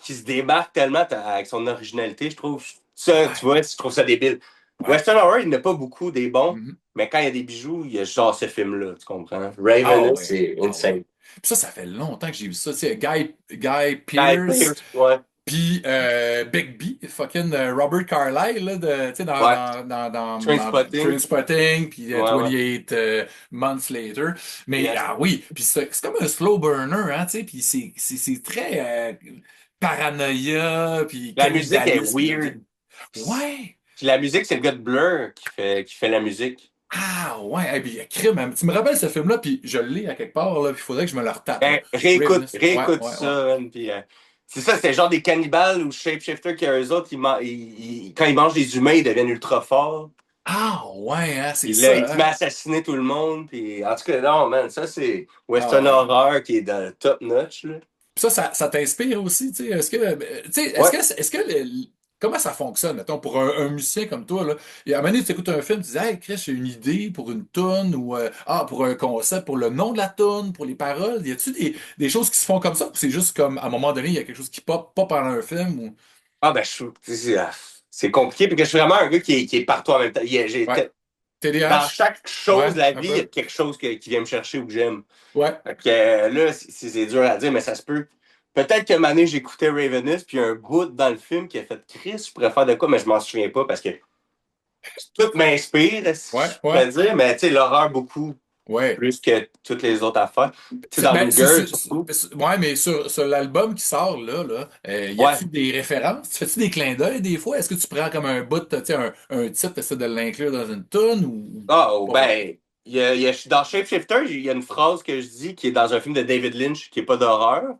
Speaker 4: qui se démarque tellement avec son originalité, je trouve. Ça,
Speaker 3: ouais,
Speaker 4: tu vois, je trouve ça débile.
Speaker 3: ouais.
Speaker 4: Western Horror, il n'y en a pas beaucoup des bons,
Speaker 3: Mhm.
Speaker 4: mais quand il y a des bijoux, il y a genre ce film-là, tu comprends?
Speaker 3: Ah
Speaker 4: Ravenous,
Speaker 3: ouais,
Speaker 4: c'est
Speaker 3: ah ouais.
Speaker 4: insane.
Speaker 3: Puis ça fait longtemps que j'ai vu ça. Tu sais, Guy
Speaker 4: Guy
Speaker 3: Pearce,
Speaker 4: Pearce, ouais.
Speaker 3: puis Big B, fucking Robert Carlyle, là, tu sais,
Speaker 4: Ouais.
Speaker 3: dans
Speaker 4: Trainspotting.
Speaker 3: Trainspotting, puis
Speaker 4: Ouais, ouais.
Speaker 3: 28 Months Later. Mais
Speaker 4: Yes.
Speaker 3: ah oui, puis c'est comme un slow burner, hein, tu sais, puis c'est très paranoïa, puis
Speaker 4: La musique est
Speaker 3: cannibalisme.
Speaker 4: weird.
Speaker 3: Ouais!
Speaker 4: Puis la musique, c'est le gars de Blur qui fait la musique.
Speaker 3: Ah ouais, eh bien, crime, hein. Tu me rappelles ce film-là, puis je l'ai à quelque part, là, puis il faudrait que je me le retape, là.
Speaker 4: Ben, réécoute,
Speaker 3: Ravenous. Ouais,
Speaker 4: réécoute
Speaker 3: ouais, ouais.
Speaker 4: ça, man, puis, c'est ça, c'est genre des cannibales ou shapeshifters qui, eux autres, quand ils mangent des humains, ils deviennent ultra forts.
Speaker 3: Ah ouais, hein, c'est
Speaker 4: Puis là, il
Speaker 3: ça,
Speaker 4: se met
Speaker 3: hein.
Speaker 4: à assassiner tout le monde. Puis, en tout cas, non, man, ça, c'est
Speaker 3: Ah
Speaker 4: Western
Speaker 3: ouais.
Speaker 4: Horror qui est dans le top notch, là.
Speaker 3: Puis ça t'inspire aussi, tu sais. Tu sais,
Speaker 4: Ouais.
Speaker 3: comment ça fonctionne, mettons, pour un musicien comme toi, là? Et à un moment donné, tu écoutes un film, tu dis, hey, Chris, j'ai une idée pour une tune ou, pour un concept, pour le nom de la tune, pour les paroles. Y a-tu des choses qui se font comme ça? Ou c'est juste comme, à un moment donné, il y a quelque chose qui pop, pas pendant un film ou.
Speaker 4: Ah, ben, c'est compliqué, puis que je suis vraiment un gars qui est partout en même temps.
Speaker 3: Ouais.
Speaker 4: Dans
Speaker 3: TDAH?
Speaker 4: chaque chose
Speaker 3: Ouais,
Speaker 4: de la
Speaker 3: un
Speaker 4: vie, il y a
Speaker 3: peu.
Speaker 4: quelque chose qui vient me chercher ou que j'aime.
Speaker 3: Ouais.
Speaker 4: Fait que là, c'est dur à dire, mais ça se peut. Peut-être que année, j'écoutais Ravenous, puis il y a un bout dans le film qui a fait Chris, je pourrais faire de quoi, mais je m'en souviens pas parce que tout m'inspire, si
Speaker 3: Ouais,
Speaker 4: je
Speaker 3: ouais.
Speaker 4: pourrais dire, mais tu sais, l'horreur beaucoup
Speaker 3: Ouais.
Speaker 4: plus que toutes les autres affaires. Tu sais, dans
Speaker 3: Ben,
Speaker 4: Luger, surtout.
Speaker 3: ouais, mais sur l'album qui sort là, y
Speaker 4: Ouais.
Speaker 3: a-tu des références? Tu fais-tu des clins d'œil des fois? Est-ce que tu prends comme un bout, tu sais, un titre, essaies de l'inclure dans une tune ou
Speaker 4: Ah, oh,
Speaker 3: pas vrai?
Speaker 4: ben, dans Shapeshifter, il y a une phrase que je dis qui est dans un film de David Lynch qui est pas d'horreur.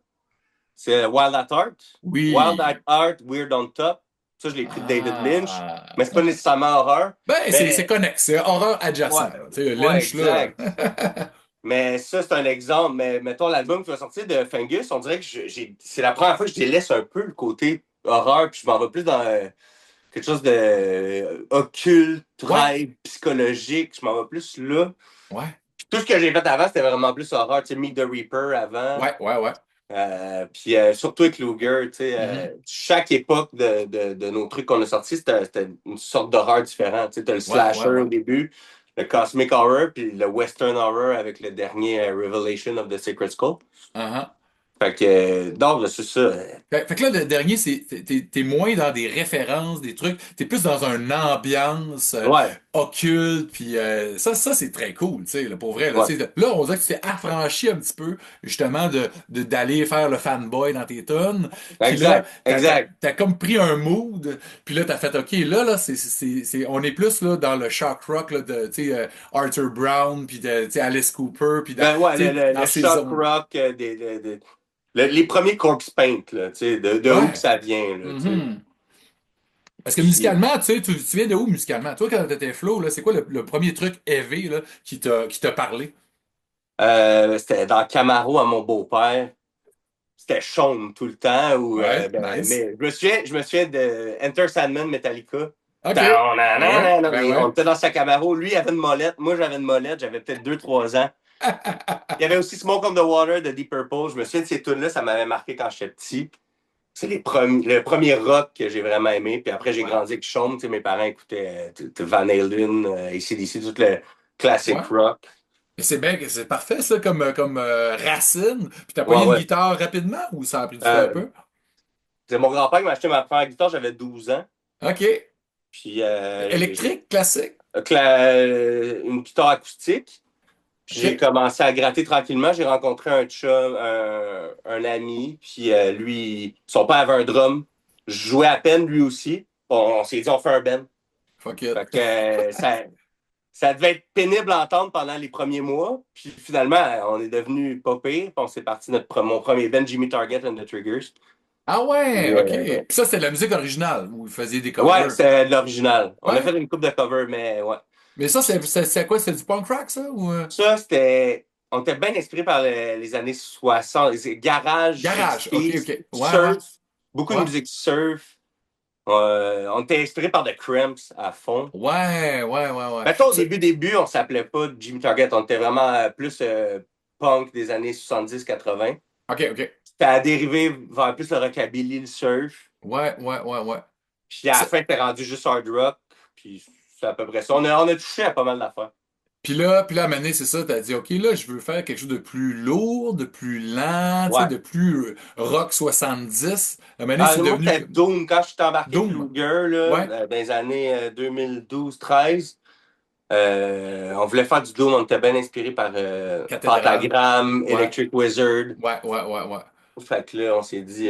Speaker 4: C'est Wild at Heart. Wild at
Speaker 3: Oui.
Speaker 4: Heart, Weird on Top. Ça, je l'ai pris de David Lynch,
Speaker 3: Ah.
Speaker 4: mais c'est pas nécessairement horreur.
Speaker 3: Ben, c'est
Speaker 4: Mais,
Speaker 3: connexe, c'est horreur
Speaker 4: ouais,
Speaker 3: adjacent. Tu sais,
Speaker 4: ouais,
Speaker 3: Lynch, là.
Speaker 4: exact. Mais ça, c'est un exemple. Mais mettons, l'album qui va sortir de Fungus, on dirait que c'est la première fois que je délaisse un peu le côté horreur, puis je m'en vais plus dans quelque chose de occulte,
Speaker 3: Ouais,
Speaker 4: rêve, psychologique. Je m'en vais plus là.
Speaker 3: ouais,
Speaker 4: Puis tout ce que j'ai fait avant, c'était vraiment plus horreur. Tu sais, Meet the Reaper avant.
Speaker 3: ouais.
Speaker 4: Puis surtout avec Luger, tu sais,
Speaker 3: Mhm.
Speaker 4: chaque époque de nos trucs qu'on a sortis, c'était une sorte d'horreur différente. Tu sais, t'as le slasher
Speaker 3: Ouais.
Speaker 4: au début, le cosmic horror, puis le western horror avec le dernier Revelation of the Sacred Skull.
Speaker 3: Uh-huh.
Speaker 4: Fait que, non, là, c'est ça.
Speaker 3: Fait que là, le dernier, t'es moins dans des références, des trucs, t'es plus dans une ambiance
Speaker 4: Ouais,
Speaker 3: occulte, puis ça c'est très cool, tu sais, là, pour vrai. Là,
Speaker 4: ouais.
Speaker 3: tu sais, là, on dirait que tu t'es affranchi un petit peu, justement, d'aller faire le fanboy dans tes tonnes, puis là,
Speaker 4: Exact, exact.
Speaker 3: t'as comme pris un mood, puis là, t'as fait, OK, là, on est plus là dans le shock rock, là, tu sais, Arthur Brown, puis tu sais, Alice Cooper, puis
Speaker 4: Ben ouais,
Speaker 3: tu sais,
Speaker 4: le
Speaker 3: dans ces
Speaker 4: shock
Speaker 3: zones.
Speaker 4: rock, les premiers corpse paint, là, tu sais, de où que
Speaker 3: Ouais.
Speaker 4: ça vient, là, tu sais.
Speaker 3: Mhm. Parce que
Speaker 4: Puis,
Speaker 3: musicalement, tu sais, tu viens de où musicalement? Toi, quand t'étais flow, là, c'est quoi le premier truc heavy là, qui t'a parlé?
Speaker 4: c'était dans Camaro à mon beau-père. c'était Shaun tout le temps.
Speaker 3: Ouais,
Speaker 4: Ben,
Speaker 3: nice.
Speaker 4: mais je me souviens de Enter Sandman Metallica.
Speaker 3: OK. Ouais, ben
Speaker 4: On
Speaker 3: ouais.
Speaker 4: était dans sa Camaro. Lui, il avait une molette. Moi, j'avais une molette. J'avais peut-être 2-3 ans. Il y avait aussi Smoke on the Water de Deep Purple. Je me souviens de ces tunes-là. Ça m'avait marqué quand j'étais petit. C'est le premier rock que j'ai vraiment aimé. Puis après, j'ai grandi avec Shaun. Tu sais, mes parents écoutaient Van Halen, AC/DC, tout le classic
Speaker 3: Ouais.
Speaker 4: rock.
Speaker 3: Mais c'est bien, c'est parfait, ça, comme racine. Puis t'as
Speaker 4: Ouais,
Speaker 3: pogné une
Speaker 4: ouais.
Speaker 3: guitare rapidement ou ça a pris du temps un
Speaker 4: Euh,
Speaker 3: peu?
Speaker 4: c'est mon grand-père qui m'a acheté ma première guitare. J'avais 12 ans.
Speaker 3: OK.
Speaker 4: Puis
Speaker 3: Électrique, classique?
Speaker 4: une guitare acoustique. J'ai
Speaker 3: OK.
Speaker 4: commencé à gratter tranquillement. J'ai rencontré un chum, un ami. Puis lui, son père avait un drum. Je jouais à peine lui aussi. On s'est dit, on fait un band.
Speaker 3: Fuck it.
Speaker 4: Fait que ça devait être pénible à entendre pendant les premiers mois. Puis finalement, on est devenu pas pire. Puis on s'est parti mon premier band, Jimmy Target and the Triggers.
Speaker 3: Ah ouais,
Speaker 4: Puis,
Speaker 3: OK. Puis ça, c'était de la musique originale où vous faisiez des
Speaker 4: ouais,
Speaker 3: covers.
Speaker 4: c'est de l'original. On a
Speaker 3: Ouais.
Speaker 4: fait une coupe de cover, mais ouais.
Speaker 3: Mais ça, c'est quoi? C'est du punk rock, ça? Ou...
Speaker 4: Ça, c'était. On était bien inspiré par les années 60, les garage,
Speaker 3: Garage. OK,
Speaker 4: 60s,
Speaker 3: OK. Ouais, ouais.
Speaker 4: surf, beaucoup de
Speaker 3: Ouais.
Speaker 4: musique surf. On était inspiré par The Cramps à fond.
Speaker 3: Ouais, ouais, ouais, ouais.
Speaker 4: Mettons, au début, on s'appelait pas Jimmy Target. On était vraiment plus punk des années 70-80.
Speaker 3: OK, OK.
Speaker 4: Ça a dérivé vers plus le rockabilly, le surf.
Speaker 3: Ouais, ouais, ouais, ouais.
Speaker 4: Puis à la fin, t'es rendu juste hard rock. Puis c'est à peu près ça. On a touché à pas mal d'affaires.
Speaker 3: Puis là, à un moment donné, c'est ça, t'as dit, OK, là, je veux faire quelque chose de plus lourd, de plus lent, tu sais,
Speaker 4: Ouais.
Speaker 3: de plus rock 70. À un moment donné,
Speaker 4: Ah,
Speaker 3: c'est
Speaker 4: moi,
Speaker 3: devenu
Speaker 4: c'était Doom. Quand je suis embarqué avec
Speaker 3: Doom.
Speaker 4: Luger, là,
Speaker 3: Ouais,
Speaker 4: dans les années 2012-13, on voulait faire du Doom. On était bien inspiré par
Speaker 3: cathédrale.
Speaker 4: Pentagram,
Speaker 3: Ouais,
Speaker 4: Electric Wizard.
Speaker 3: ouais, ouais, ouais, ouais.
Speaker 4: Fait que là, on s'est dit,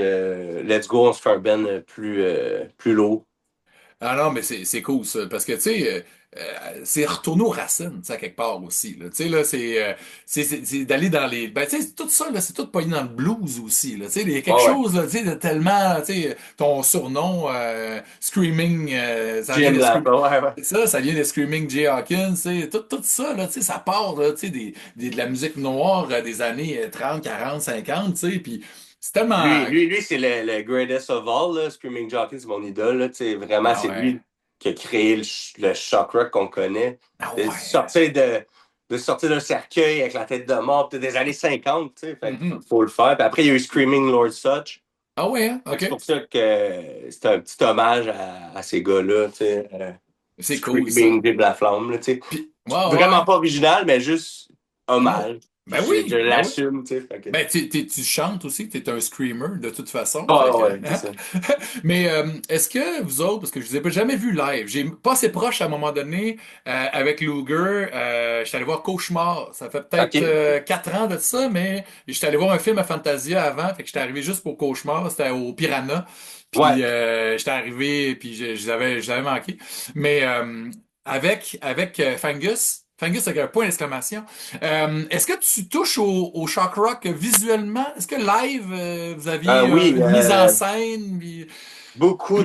Speaker 4: let's go, on se fait un band plus lourd.
Speaker 3: Ah non, mais c'est cool ça, parce que tu sais, c'est retourner aux racines, tu sais, à quelque part aussi. Là. Tu sais, là, c'est d'aller dans les. Ben, tu sais, tout ça, là, c'est tout pogné dans le blues aussi. Là. Tu sais, il y a quelque
Speaker 4: Ouais, ouais.
Speaker 3: chose, là, tu sais, de tellement, tu sais, ton surnom, Screaming, ça vient
Speaker 4: Jim
Speaker 3: de
Speaker 4: Lap, ouais, ouais.
Speaker 3: ça vient de Screaming Jay Hawkins, tu sais, tout ça, là, tu sais, ça part, là, tu sais, de la musique noire des années 30, 40, 50, tu sais, puis c'est tellement.
Speaker 4: Lui c'est le greatest of all, là. Screaming Jockey, c'est mon idole, là. Tu sais, vraiment,
Speaker 3: Ah
Speaker 4: c'est
Speaker 3: ouais.
Speaker 4: lui qui a créé le shock rock qu'on connaît.
Speaker 3: Ah
Speaker 4: De
Speaker 3: ouais.
Speaker 4: sortir de sortir d'un cercueil avec la tête de mort, peut-être des années 50, tu sais. Fait qu'il
Speaker 3: Mhm.
Speaker 4: faut le faire. Puis après, il y a eu Screaming Lord Such.
Speaker 3: Ah ouais, hein?
Speaker 4: Fait que c'est
Speaker 3: OK.
Speaker 4: pour ça que c'est un petit hommage à ces gars-là, tu sais.
Speaker 3: C'est cool, ça.
Speaker 4: Screaming, Vive la flamme, là, tu sais.
Speaker 3: Puis, ouais, ouais,
Speaker 4: Vraiment
Speaker 3: ouais.
Speaker 4: pas original, mais juste
Speaker 3: Non.
Speaker 4: hommage. Puis
Speaker 3: Ben
Speaker 4: je
Speaker 3: oui, ben oui.
Speaker 4: l'assume, tu sais. Fait que...
Speaker 3: Ben, tu chantes aussi, tu es un screamer de toute façon. Fait
Speaker 4: Ah
Speaker 3: que,
Speaker 4: ouais, c'est
Speaker 3: hein?
Speaker 4: ça.
Speaker 3: Mais est-ce que vous autres, parce que je vous ai pas jamais vu live, j'ai passé proche à un moment donné avec Luger, j'étais allé voir Cauchemar. Ça fait peut-être
Speaker 4: OK.
Speaker 3: 4 ans de ça, mais j'étais allé voir un film à Fantasia avant, fait que j'étais arrivé juste pour Cauchemar, c'était au Piranha.
Speaker 4: Ouais.
Speaker 3: Puis j'étais arrivé, puis je l'avais manqué. Mais avec Fangus. Fangus avec un point d'exclamation. Est-ce que tu touches au shock rock visuellement? Est-ce que live, vous aviez
Speaker 4: Oui,
Speaker 3: une mise en scène?
Speaker 4: beaucoup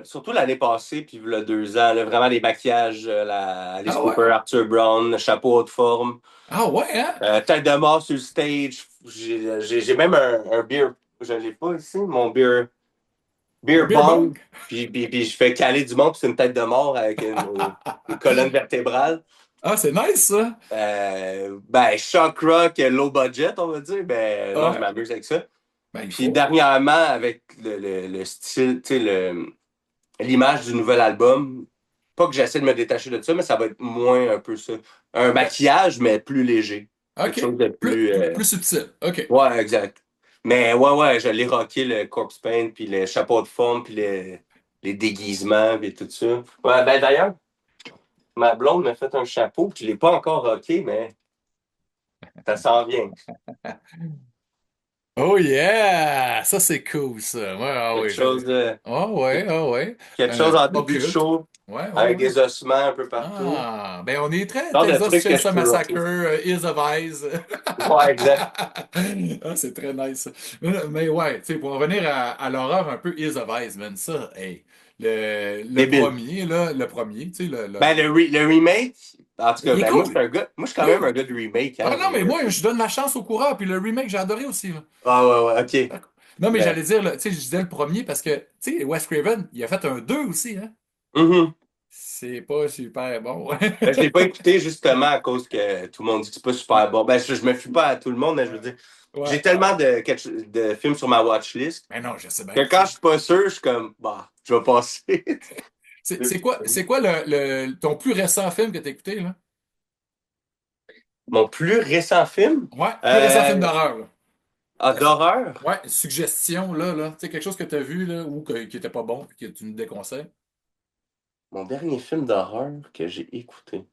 Speaker 4: surtout l'année passée, puis il y a 2 ans, là, vraiment des maquillages, Alice
Speaker 3: Ah ouais?
Speaker 4: Cooper, Arthur Brown, chapeau haute forme,
Speaker 3: Ah ouais, hein?
Speaker 4: tête de mort sur le stage. J'ai même un beer, je l'ai pas ici, mon beer
Speaker 3: Un beer
Speaker 4: bong,
Speaker 3: bong?
Speaker 4: puis je fais caler du monde, puis c'est une tête de mort avec une colonne vertébrale.
Speaker 3: Ah, c'est nice, ça.
Speaker 4: Ben, shock rock, low budget, on va dire. Ben, non, je
Speaker 3: Ouais.
Speaker 4: m'amuse avec ça.
Speaker 3: Ben, il
Speaker 4: Puis
Speaker 3: faut.
Speaker 4: dernièrement, avec le style, tu sais, l'image du nouvel album, pas que j'essaie de me détacher de ça, mais ça va être moins un peu ça. Un maquillage, mais plus léger. Quelque
Speaker 3: OK.
Speaker 4: chose de plus.
Speaker 3: Plus subtil. OK.
Speaker 4: Ouais, exact. Mais ouais, je l'ai rocké le corpse paint, puis le chapeau de forme, puis les déguisements, puis tout ça. Ouais, ben d'ailleurs, ma blonde m'a fait un chapeau, puis je l'ai pas encore rocké, mais ça s'en vient.
Speaker 3: Oh yeah! Ça, c'est cool, ça. Ouais, ah
Speaker 4: Quelque
Speaker 3: oui.
Speaker 4: chose de,
Speaker 3: Ah ouais, ah ouais.
Speaker 4: quelque chose
Speaker 3: Un
Speaker 4: en
Speaker 3: beau
Speaker 4: début de
Speaker 3: culte.
Speaker 4: show,
Speaker 3: Ouais, ouais,
Speaker 4: avec
Speaker 3: ouais.
Speaker 4: des ossements un peu partout.
Speaker 3: Ah, ben on est très
Speaker 4: Genre de
Speaker 3: Texas
Speaker 4: trucs que je
Speaker 3: Chainsaw
Speaker 4: peux
Speaker 3: Massacre,
Speaker 4: rocker.
Speaker 3: Hills of Eyes.
Speaker 4: Ouais, exact.
Speaker 3: Ah, c'est très nice. Mais ouais, tu sais, pour revenir à l'horreur un peu Hills of Eyes, man, ça, hey, le
Speaker 4: Débile.
Speaker 3: premier, là, le premier, tu sais,
Speaker 4: Ben, le remake, En tout cas,
Speaker 3: Il est
Speaker 4: ben moi, je suis
Speaker 3: cool.
Speaker 4: un gars, moi, je suis quand même
Speaker 3: Oui.
Speaker 4: un gars de remake,
Speaker 3: Ah
Speaker 4: hein.
Speaker 3: non, mais moi, je donne ma chance au coureur, puis le remake, j'ai adoré aussi, là.
Speaker 4: Ah, ouais, ouais, ok.
Speaker 3: D'accord. Non, mais
Speaker 4: Ben,
Speaker 3: j'allais dire, là, tu sais, je disais le premier parce que, tu sais, Wes Craven, il a fait un 2 aussi, hein.
Speaker 4: mhm.
Speaker 3: C'est pas super bon.
Speaker 4: Ben, je l'ai pas écouté justement à cause que tout le monde dit que c'est pas super bon. Ben, je me fie pas à tout le monde, mais je veux dire, j'ai
Speaker 3: Ouais.
Speaker 4: tellement de films sur ma watchlist
Speaker 3: Mais non, je sais
Speaker 4: que
Speaker 3: bien,
Speaker 4: quand
Speaker 3: ça.
Speaker 4: je suis pas sûr, je suis comme, bah, je vais passer.
Speaker 3: C'est quoi ton plus récent film que t'as écouté, là?
Speaker 4: Mon plus récent film,
Speaker 3: Ouais, plus récent film
Speaker 4: euh,
Speaker 3: d'horreur, là.
Speaker 4: d'horreur,
Speaker 3: Ouais, suggestion, là. Tu sais, quelque chose que t'as vu, là, ou qui était pas bon, puis que tu nous déconseilles.
Speaker 4: mon dernier film d'horreur que j'ai écouté.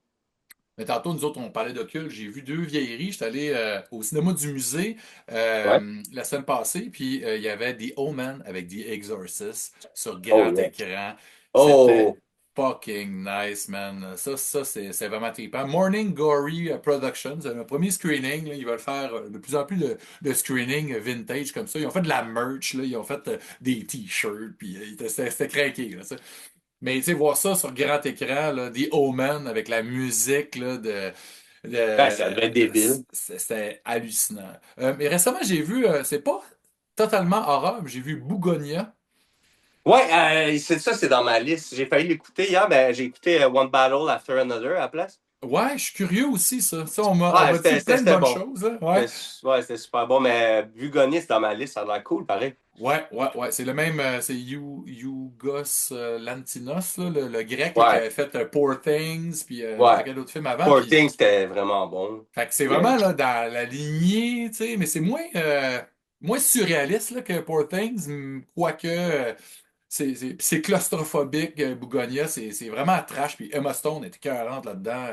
Speaker 3: Mais tantôt, nous autres, on parlait d'occulte. J'ai vu deux vieilleries. J'étais allé au cinéma du musée
Speaker 4: Ouais.
Speaker 3: la semaine passée, puis il y avait The Omen avec The Exorcist sur
Speaker 4: Oh,
Speaker 3: grand
Speaker 4: yeah.
Speaker 3: écran. C'était
Speaker 4: Oh,
Speaker 3: fucking nice, man. Ça c'est vraiment trippant. Morning Glory Productions, c'est le premier screening. Là, ils veulent faire de plus en plus de screening vintage comme ça. Ils ont fait de la merch, là, ils ont fait des t-shirts, puis c'était craqué. Là, ça. Mais tu sais, voir ça sur grand écran, là, The Omen avec la musique là,
Speaker 4: ben, ça devait être débile.
Speaker 3: c'était hallucinant. Mais récemment, j'ai vu, c'est pas totalement horreur, mais j'ai vu Bougonia.
Speaker 4: Ouais, c'est ça, c'est dans ma liste. J'ai failli l'écouter hier, ben, j'ai écouté One Battle After Another à la place.
Speaker 3: Ouais, je suis curieux aussi, ça. Ça, on m'a
Speaker 4: Ouais,
Speaker 3: dit plein de
Speaker 4: c'était
Speaker 3: bonnes
Speaker 4: bon.
Speaker 3: choses, là. Ouais.
Speaker 4: Ouais, c'était super bon, mais Bugonis dans ma liste, ça a l'air cool, pareil.
Speaker 3: Ouais. C'est le même, c'est Yorgos Lanthimos, là, le grec là, qui
Speaker 4: Ouais,
Speaker 3: avait fait Poor Things, puis un
Speaker 4: ouais.
Speaker 3: paquet d'autres films avant.
Speaker 4: Poor
Speaker 3: Puis
Speaker 4: Things, c'était vraiment bon.
Speaker 3: fait que c'est
Speaker 4: Yeah.
Speaker 3: vraiment là, dans la lignée, tu sais, mais c'est moins surréaliste là, que Poor Things, quoique c'est claustrophobique, Bougonia, c'est vraiment trash, puis Emma Stone est écœurante là-dedans.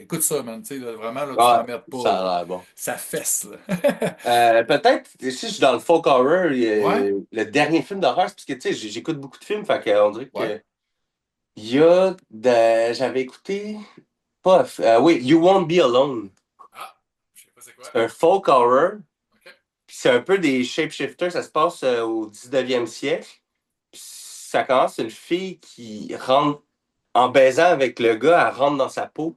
Speaker 3: Écoute ça, man, tu sais, là, vraiment, là, tu
Speaker 4: Ouais,
Speaker 3: t'emmerdes pas,
Speaker 4: ça
Speaker 3: là.
Speaker 4: a l'air bon.
Speaker 3: Ça fesse, là.
Speaker 4: Peut-être, si je suis dans le folk horror,
Speaker 3: Ouais,
Speaker 4: le dernier film d'horreur, c'est parce que, tu sais, j'écoute beaucoup de films, fait qu'on dirait
Speaker 3: ouais.
Speaker 4: que j'avais écouté, pas, oui, You Won't Be Alone.
Speaker 3: Ah, je sais pas c'est quoi.
Speaker 4: C'est un folk horror,
Speaker 3: OK.
Speaker 4: puis c'est un peu des shapeshifters, ça se passe au 19e siècle. Puis ça commence, c'est une fille qui rentre, en baisant avec le gars, elle rentre dans sa peau,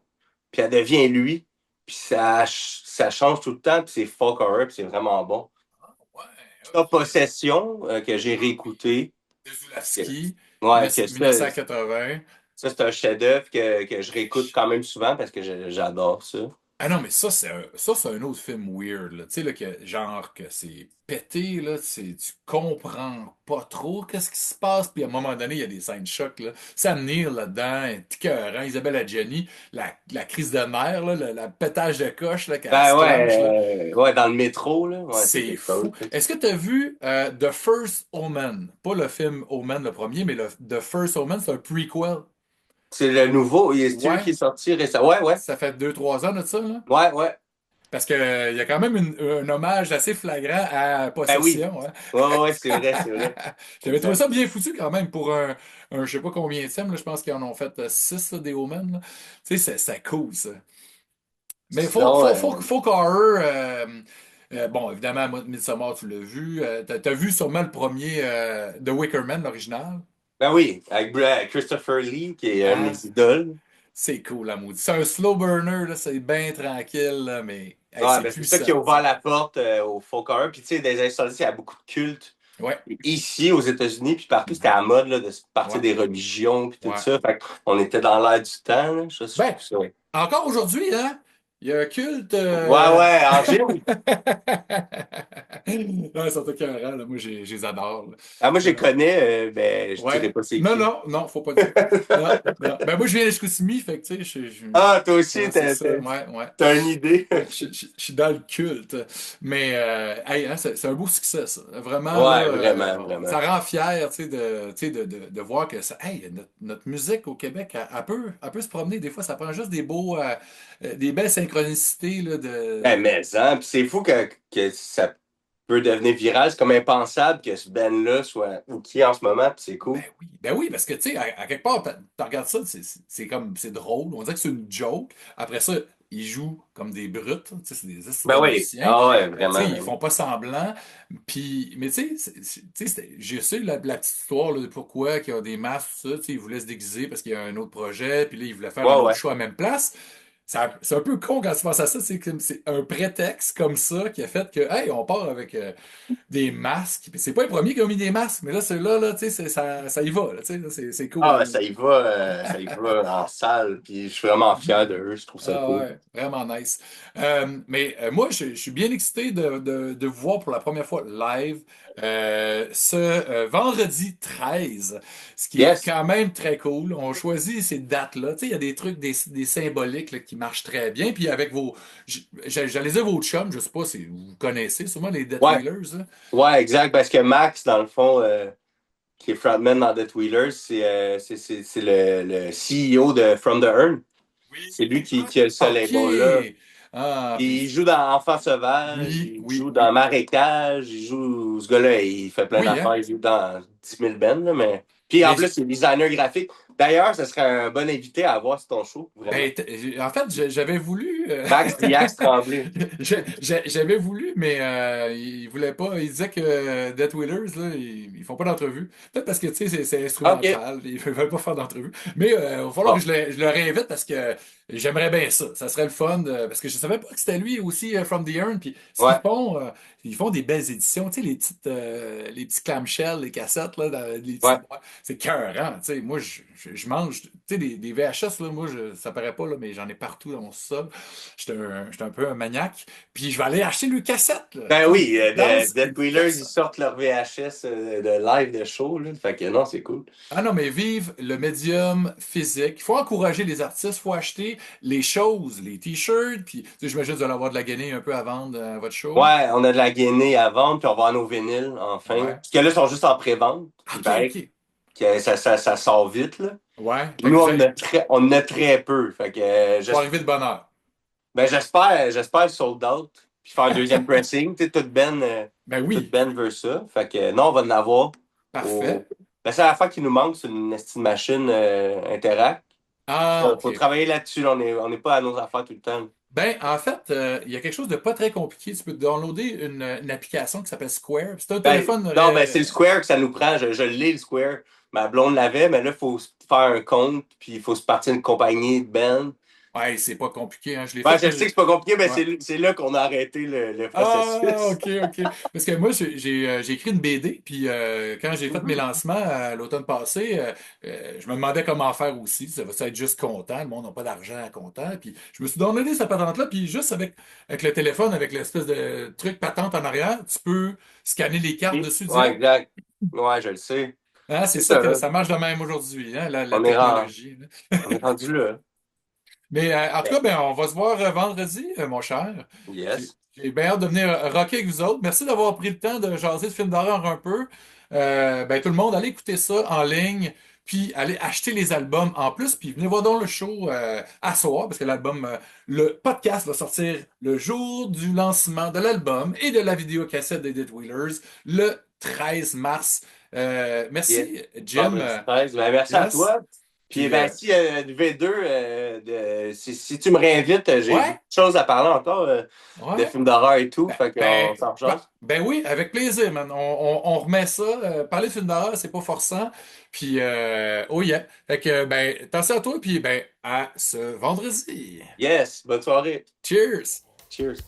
Speaker 4: puis elle devient lui. Puis ça change tout le temps, puis c'est folk horror, puis c'est vraiment bon.
Speaker 3: Ah, ouais,
Speaker 4: Ça,
Speaker 3: OK.
Speaker 4: Possession, que j'ai
Speaker 3: Ah oui.
Speaker 4: réécouté. Que-
Speaker 3: Zulawski,
Speaker 4: Ouais, que
Speaker 3: 1980.
Speaker 4: c'est un chef-d'œuvre que je réécoute quand même souvent parce que j'adore ça.
Speaker 3: Ah non, mais ça, c'est un autre film weird, là. Tu sais, là, genre, que c'est pété, là. Tu comprends pas trop qu'est-ce qui se passe. Puis à un moment donné, il y a des scènes choc, là. Sam Neill, là-dedans, est écœurant. Isabelle Adjani, la crise de nerfs, là, le pétage de coche, là, quand elle
Speaker 4: Ben
Speaker 3: se clenche, là.
Speaker 4: ouais, dans le métro, là. Ouais, c'est
Speaker 3: C'est
Speaker 4: quelque chose.
Speaker 3: fou. Est-ce que tu as vu The First Omen? Pas le film Omen, le premier, mais The First Omen, c'est un prequel.
Speaker 4: C'est le nouveau, c'est lui qui
Speaker 3: Ouais,
Speaker 4: est sorti récemment. Ouais, ouais.
Speaker 3: ça fait 2-3 ans de ça, là.
Speaker 4: Ouais, ouais.
Speaker 3: Parce que il y a quand même un hommage assez flagrant à
Speaker 4: Ben oui.
Speaker 3: Possession. Hein.
Speaker 4: Ouais, ouais, c'est vrai, c'est vrai.
Speaker 3: J'avais trouvé
Speaker 4: Exact.
Speaker 3: ça bien foutu quand même pour je sais pas combien de là, je pense qu'ils en ont fait 6 des Omen. Là. Tu sais, c'est cool ça. Mais
Speaker 4: Sinon,
Speaker 3: Folk Horror, bon, évidemment, moi, Midsommar, tu l'as vu. T'as vu sûrement le premier The Wicker Man, l'original.
Speaker 4: ben oui, avec Christopher Lee, qui est un de
Speaker 3: Ah,
Speaker 4: mes idoles.
Speaker 3: c'est cool, la maudit. C'est un slow burner, là, c'est bien tranquille, là, mais hey,
Speaker 4: Ouais,
Speaker 3: c'est
Speaker 4: ben c'est ça
Speaker 3: puissant.
Speaker 4: qui a ouvert la porte au folk horror. Puis tu sais, des années 70, il y a beaucoup de cultes.
Speaker 3: Ouais,
Speaker 4: Ici, aux États-Unis, puis partout, c'était à la mode là, de se partir
Speaker 3: ouais,
Speaker 4: des religions, puis tout
Speaker 3: ouais.
Speaker 4: ça. Fait qu'on était dans l'air du temps. Là. Je
Speaker 3: Ben,
Speaker 4: trouve ça. Ouais,
Speaker 3: encore aujourd'hui, hein? Il y a un culte.
Speaker 4: ouais, en gym.
Speaker 3: Non, ils sont écœurants, là. Moi, je les adore. Là.
Speaker 4: Ah, moi, je les
Speaker 3: Euh,
Speaker 4: connais, ben, je dirais
Speaker 3: ouais.
Speaker 4: pas c'est
Speaker 3: Non,
Speaker 4: qui.
Speaker 3: non, faut pas dire. Non, non. Ben, moi, je viens de Chicoutimi, fait que, tu sais,
Speaker 4: Ah, toi aussi,
Speaker 3: ouais, c'est ça. Ouais, ouais.
Speaker 4: t'as une idée.
Speaker 3: Ouais, je suis dans le culte. Mais, hey, hein, c'est un beau succès, ça. Vraiment, là,
Speaker 4: Ouais, vraiment, vraiment.
Speaker 3: ça rend fier, tu sais, de voir que ça, hey, notre musique au Québec, elle peut se promener. Des fois, ça prend juste des belles synchronicités, là,
Speaker 4: Ben, mais, hein, puis c'est fou que ça peut devenir viral. C'est comme impensable que ce band-là soit qui en ce moment, puis c'est cool.
Speaker 3: Ben oui, parce que, tu sais, à quelque part, t'en regardes ça, c'est comme, c'est drôle. On dirait que c'est une joke. Après ça, ils jouent comme des brutes, tu sais, c'est des esti de
Speaker 4: Ben
Speaker 3: bons
Speaker 4: oui,
Speaker 3: musiciens.
Speaker 4: ah ouais,
Speaker 3: Tu sais,
Speaker 4: vraiment,
Speaker 3: ils
Speaker 4: vraiment.
Speaker 3: font pas semblant. Puis, mais tu sais, j'ai su la petite histoire là, de pourquoi ils ont des masques, tout ça. Tu sais, ils voulaient se déguiser parce qu'il y a un autre projet. Puis là, ils voulaient faire un
Speaker 4: Ouais,
Speaker 3: autre
Speaker 4: ouais.
Speaker 3: show à la même place. C'est un peu con quand tu penses à ça. C'est un prétexte comme ça qui a fait que, hey, on part avec des masques. Puis c'est pas les premiers qui ont mis des masques, mais là, celui-là, là, tu sais, ça y va, là, tu sais, là, c'est
Speaker 4: Ah,
Speaker 3: cool.
Speaker 4: ça y va en salle, puis je suis vraiment fier de eux, je trouve ça
Speaker 3: Ah
Speaker 4: cool.
Speaker 3: ouais, vraiment nice. Mais moi, je suis bien excité de vous voir pour la première fois live ce vendredi 13, ce qui est
Speaker 4: Yes!
Speaker 3: quand même très cool. On choisit ces dates-là. Tu sais, il y a des trucs, des symboliques là, qui marchent très bien. Puis avec j'allais dire vos chums, je sais pas si vous connaissez sûrement les Death
Speaker 4: Ouais,
Speaker 3: Wheelers, là.
Speaker 4: ouais, exact, parce que Max, dans le fond, qui est frontman dans Death Wheelers, c'est le CEO de From the Urn.
Speaker 3: Oui.
Speaker 4: C'est lui qui a ce
Speaker 3: OK.
Speaker 4: label-là.
Speaker 3: Ah,
Speaker 4: Il
Speaker 3: puis
Speaker 4: joue dans Enfants sauvages,
Speaker 3: oui,
Speaker 4: il
Speaker 3: oui,
Speaker 4: joue dans
Speaker 3: oui.
Speaker 4: Marécage, il joue. Ce gars-là, il fait plein
Speaker 3: Oui, hein?
Speaker 4: d'affaires, il joue dans 10 000 bands, là, mais. Puis en
Speaker 3: Mais
Speaker 4: plus, il est designer graphique. D'ailleurs, ce serait un bon invité à voir sur ton show, vraiment.
Speaker 3: ben, en fait, j'avais voulu.
Speaker 4: Max Diaz Tremblay.
Speaker 3: J'avais voulu, mais il voulait pas. Il disait que Death Wheelers, là, ils font pas d'entrevue. Peut-être parce que, tu sais, c'est
Speaker 4: OK.
Speaker 3: instrumental. Ils veulent pas faire d'entrevue. Mais il va falloir que
Speaker 4: Bon.
Speaker 3: je le réinvite parce que j'aimerais bien ça. Ça serait le fun. Parce que je savais pas que c'était lui aussi, From the Urn. Puis ce qu'ils
Speaker 4: Ouais.
Speaker 3: font, ils font des belles éditions. Tu sais, les petits clamshells, les cassettes, là, les petites
Speaker 4: Ouais.
Speaker 3: boîtes. C'est cœurant. Tu sais, moi, je mange. Tu sais, des VHS, là, moi, ça paraît pas, là, mais j'en ai partout dans mon sol. J'étais un peu un maniaque. Puis je vais aller acheter le cassette, là.
Speaker 4: Ben
Speaker 3: Tu sais,
Speaker 4: oui,
Speaker 3: danse et
Speaker 4: Dead Wheelers, ils
Speaker 3: cassette.
Speaker 4: sortent leur VHS de live de show, là. Fait que non, c'est cool.
Speaker 3: Ah non, mais vive le médium physique. Il faut encourager les artistes, il faut acheter les choses, les t-shirts, puis tu sais, j'imagine que vous allez avoir de la gainée un peu à vendre à votre show.
Speaker 4: Ouais, on a de la gainée à vendre, puis on va avoir nos vinyles, enfin.
Speaker 3: Ouais.
Speaker 4: Parce que là, ils sont juste en pré-vente. Puis il
Speaker 3: OK,
Speaker 4: paraît
Speaker 3: OK.
Speaker 4: que ça sort vite, là.
Speaker 3: Ouais. Fait que
Speaker 4: Nous,
Speaker 3: vous êtes
Speaker 4: on en a très peu. Fait que
Speaker 3: pour arriver de bonne heure.
Speaker 4: ben, j'espère sold out. Puis faire un deuxième pressing. Tu sais,
Speaker 3: Ben
Speaker 4: toute
Speaker 3: oui,
Speaker 4: Ben veut ça. Fait que non, on va en avoir. Au...
Speaker 3: parfait.
Speaker 4: Ben, c'est la fois qui nous manque, c'est une petite machine Interact.
Speaker 3: Ah,
Speaker 4: Faut
Speaker 3: OK.
Speaker 4: travailler là-dessus. Là. On n'est pas à nos affaires tout le temps.
Speaker 3: Ben, en fait, il y a quelque chose de pas très compliqué. Tu peux downloader une application qui s'appelle Square. C'est un
Speaker 4: Ben,
Speaker 3: téléphone.
Speaker 4: non, ben, c'est le Square que ça nous prend. Je l'ai, le Square. Ma blonde l'avait, mais là, il faut se faire un compte, puis il faut se partir une compagnie de Ben.
Speaker 3: Ouais, c'est pas compliqué, hein. Je l'ai
Speaker 4: Ben,
Speaker 3: fait,
Speaker 4: je
Speaker 3: moi.
Speaker 4: sais que c'est pas compliqué, mais
Speaker 3: Ouais.
Speaker 4: c'est là qu'on a arrêté le
Speaker 3: Ah,
Speaker 4: processus.
Speaker 3: ok, ok. Parce que moi, j'ai écrit une BD, puis quand j'ai fait mes
Speaker 4: Mhm.
Speaker 3: lancements à l'automne passé, je me demandais comment faire aussi. Ça va être juste content? Le monde n'a pas d'argent à comptant. Puis je me suis donné cette patente-là, puis juste avec le téléphone, avec l'espèce de truc patente en arrière, tu peux scanner les cartes dessus
Speaker 4: Ouais,
Speaker 3: direct.
Speaker 4: exact. Ouais, je le sais.
Speaker 3: Hein, c'est
Speaker 4: C'est
Speaker 3: ça
Speaker 4: ça,
Speaker 3: que
Speaker 4: là.
Speaker 3: ça marche de même aujourd'hui, hein, la
Speaker 4: On est, ren-
Speaker 3: technologie, là.
Speaker 4: on est rendu là.
Speaker 3: Mais en tout cas, ben, on va se voir vendredi, mon cher.
Speaker 4: Yes.
Speaker 3: J'ai bien hâte de venir rocker avec vous autres. Merci d'avoir pris le temps de jaser de films d'horreur un peu. Ben, tout le monde, allez écouter ça en ligne, puis allez acheter les albums en plus, puis venez voir donc le show à soir, parce que le podcast va sortir le jour du lancement de l'album et de la vidéocassette des Dead Wheelers, le 13 mars.
Speaker 4: Yes.
Speaker 3: Merci, Jim.
Speaker 4: Vendredi 13. Ben, merci à
Speaker 3: Yes.
Speaker 4: toi. Puis,
Speaker 3: Puis,
Speaker 4: ben, si du V2, si tu me réinvites, j'ai beaucoup
Speaker 3: ouais,
Speaker 4: de choses à parler encore de
Speaker 3: ouais.
Speaker 4: films d'horreur et tout.
Speaker 3: Ben,
Speaker 4: Fait
Speaker 3: ben,
Speaker 4: qu'on s'en
Speaker 3: ben,
Speaker 4: rejase.
Speaker 3: ben oui, avec plaisir, man. On remet ça. Parler de films d'horreur, c'est pas forçant. Puis, oh yeah. Fait que, ben, attention à toi, puis, ben, à ce vendredi.
Speaker 4: Yes. Bonne soirée.
Speaker 3: Cheers!
Speaker 4: Cheers.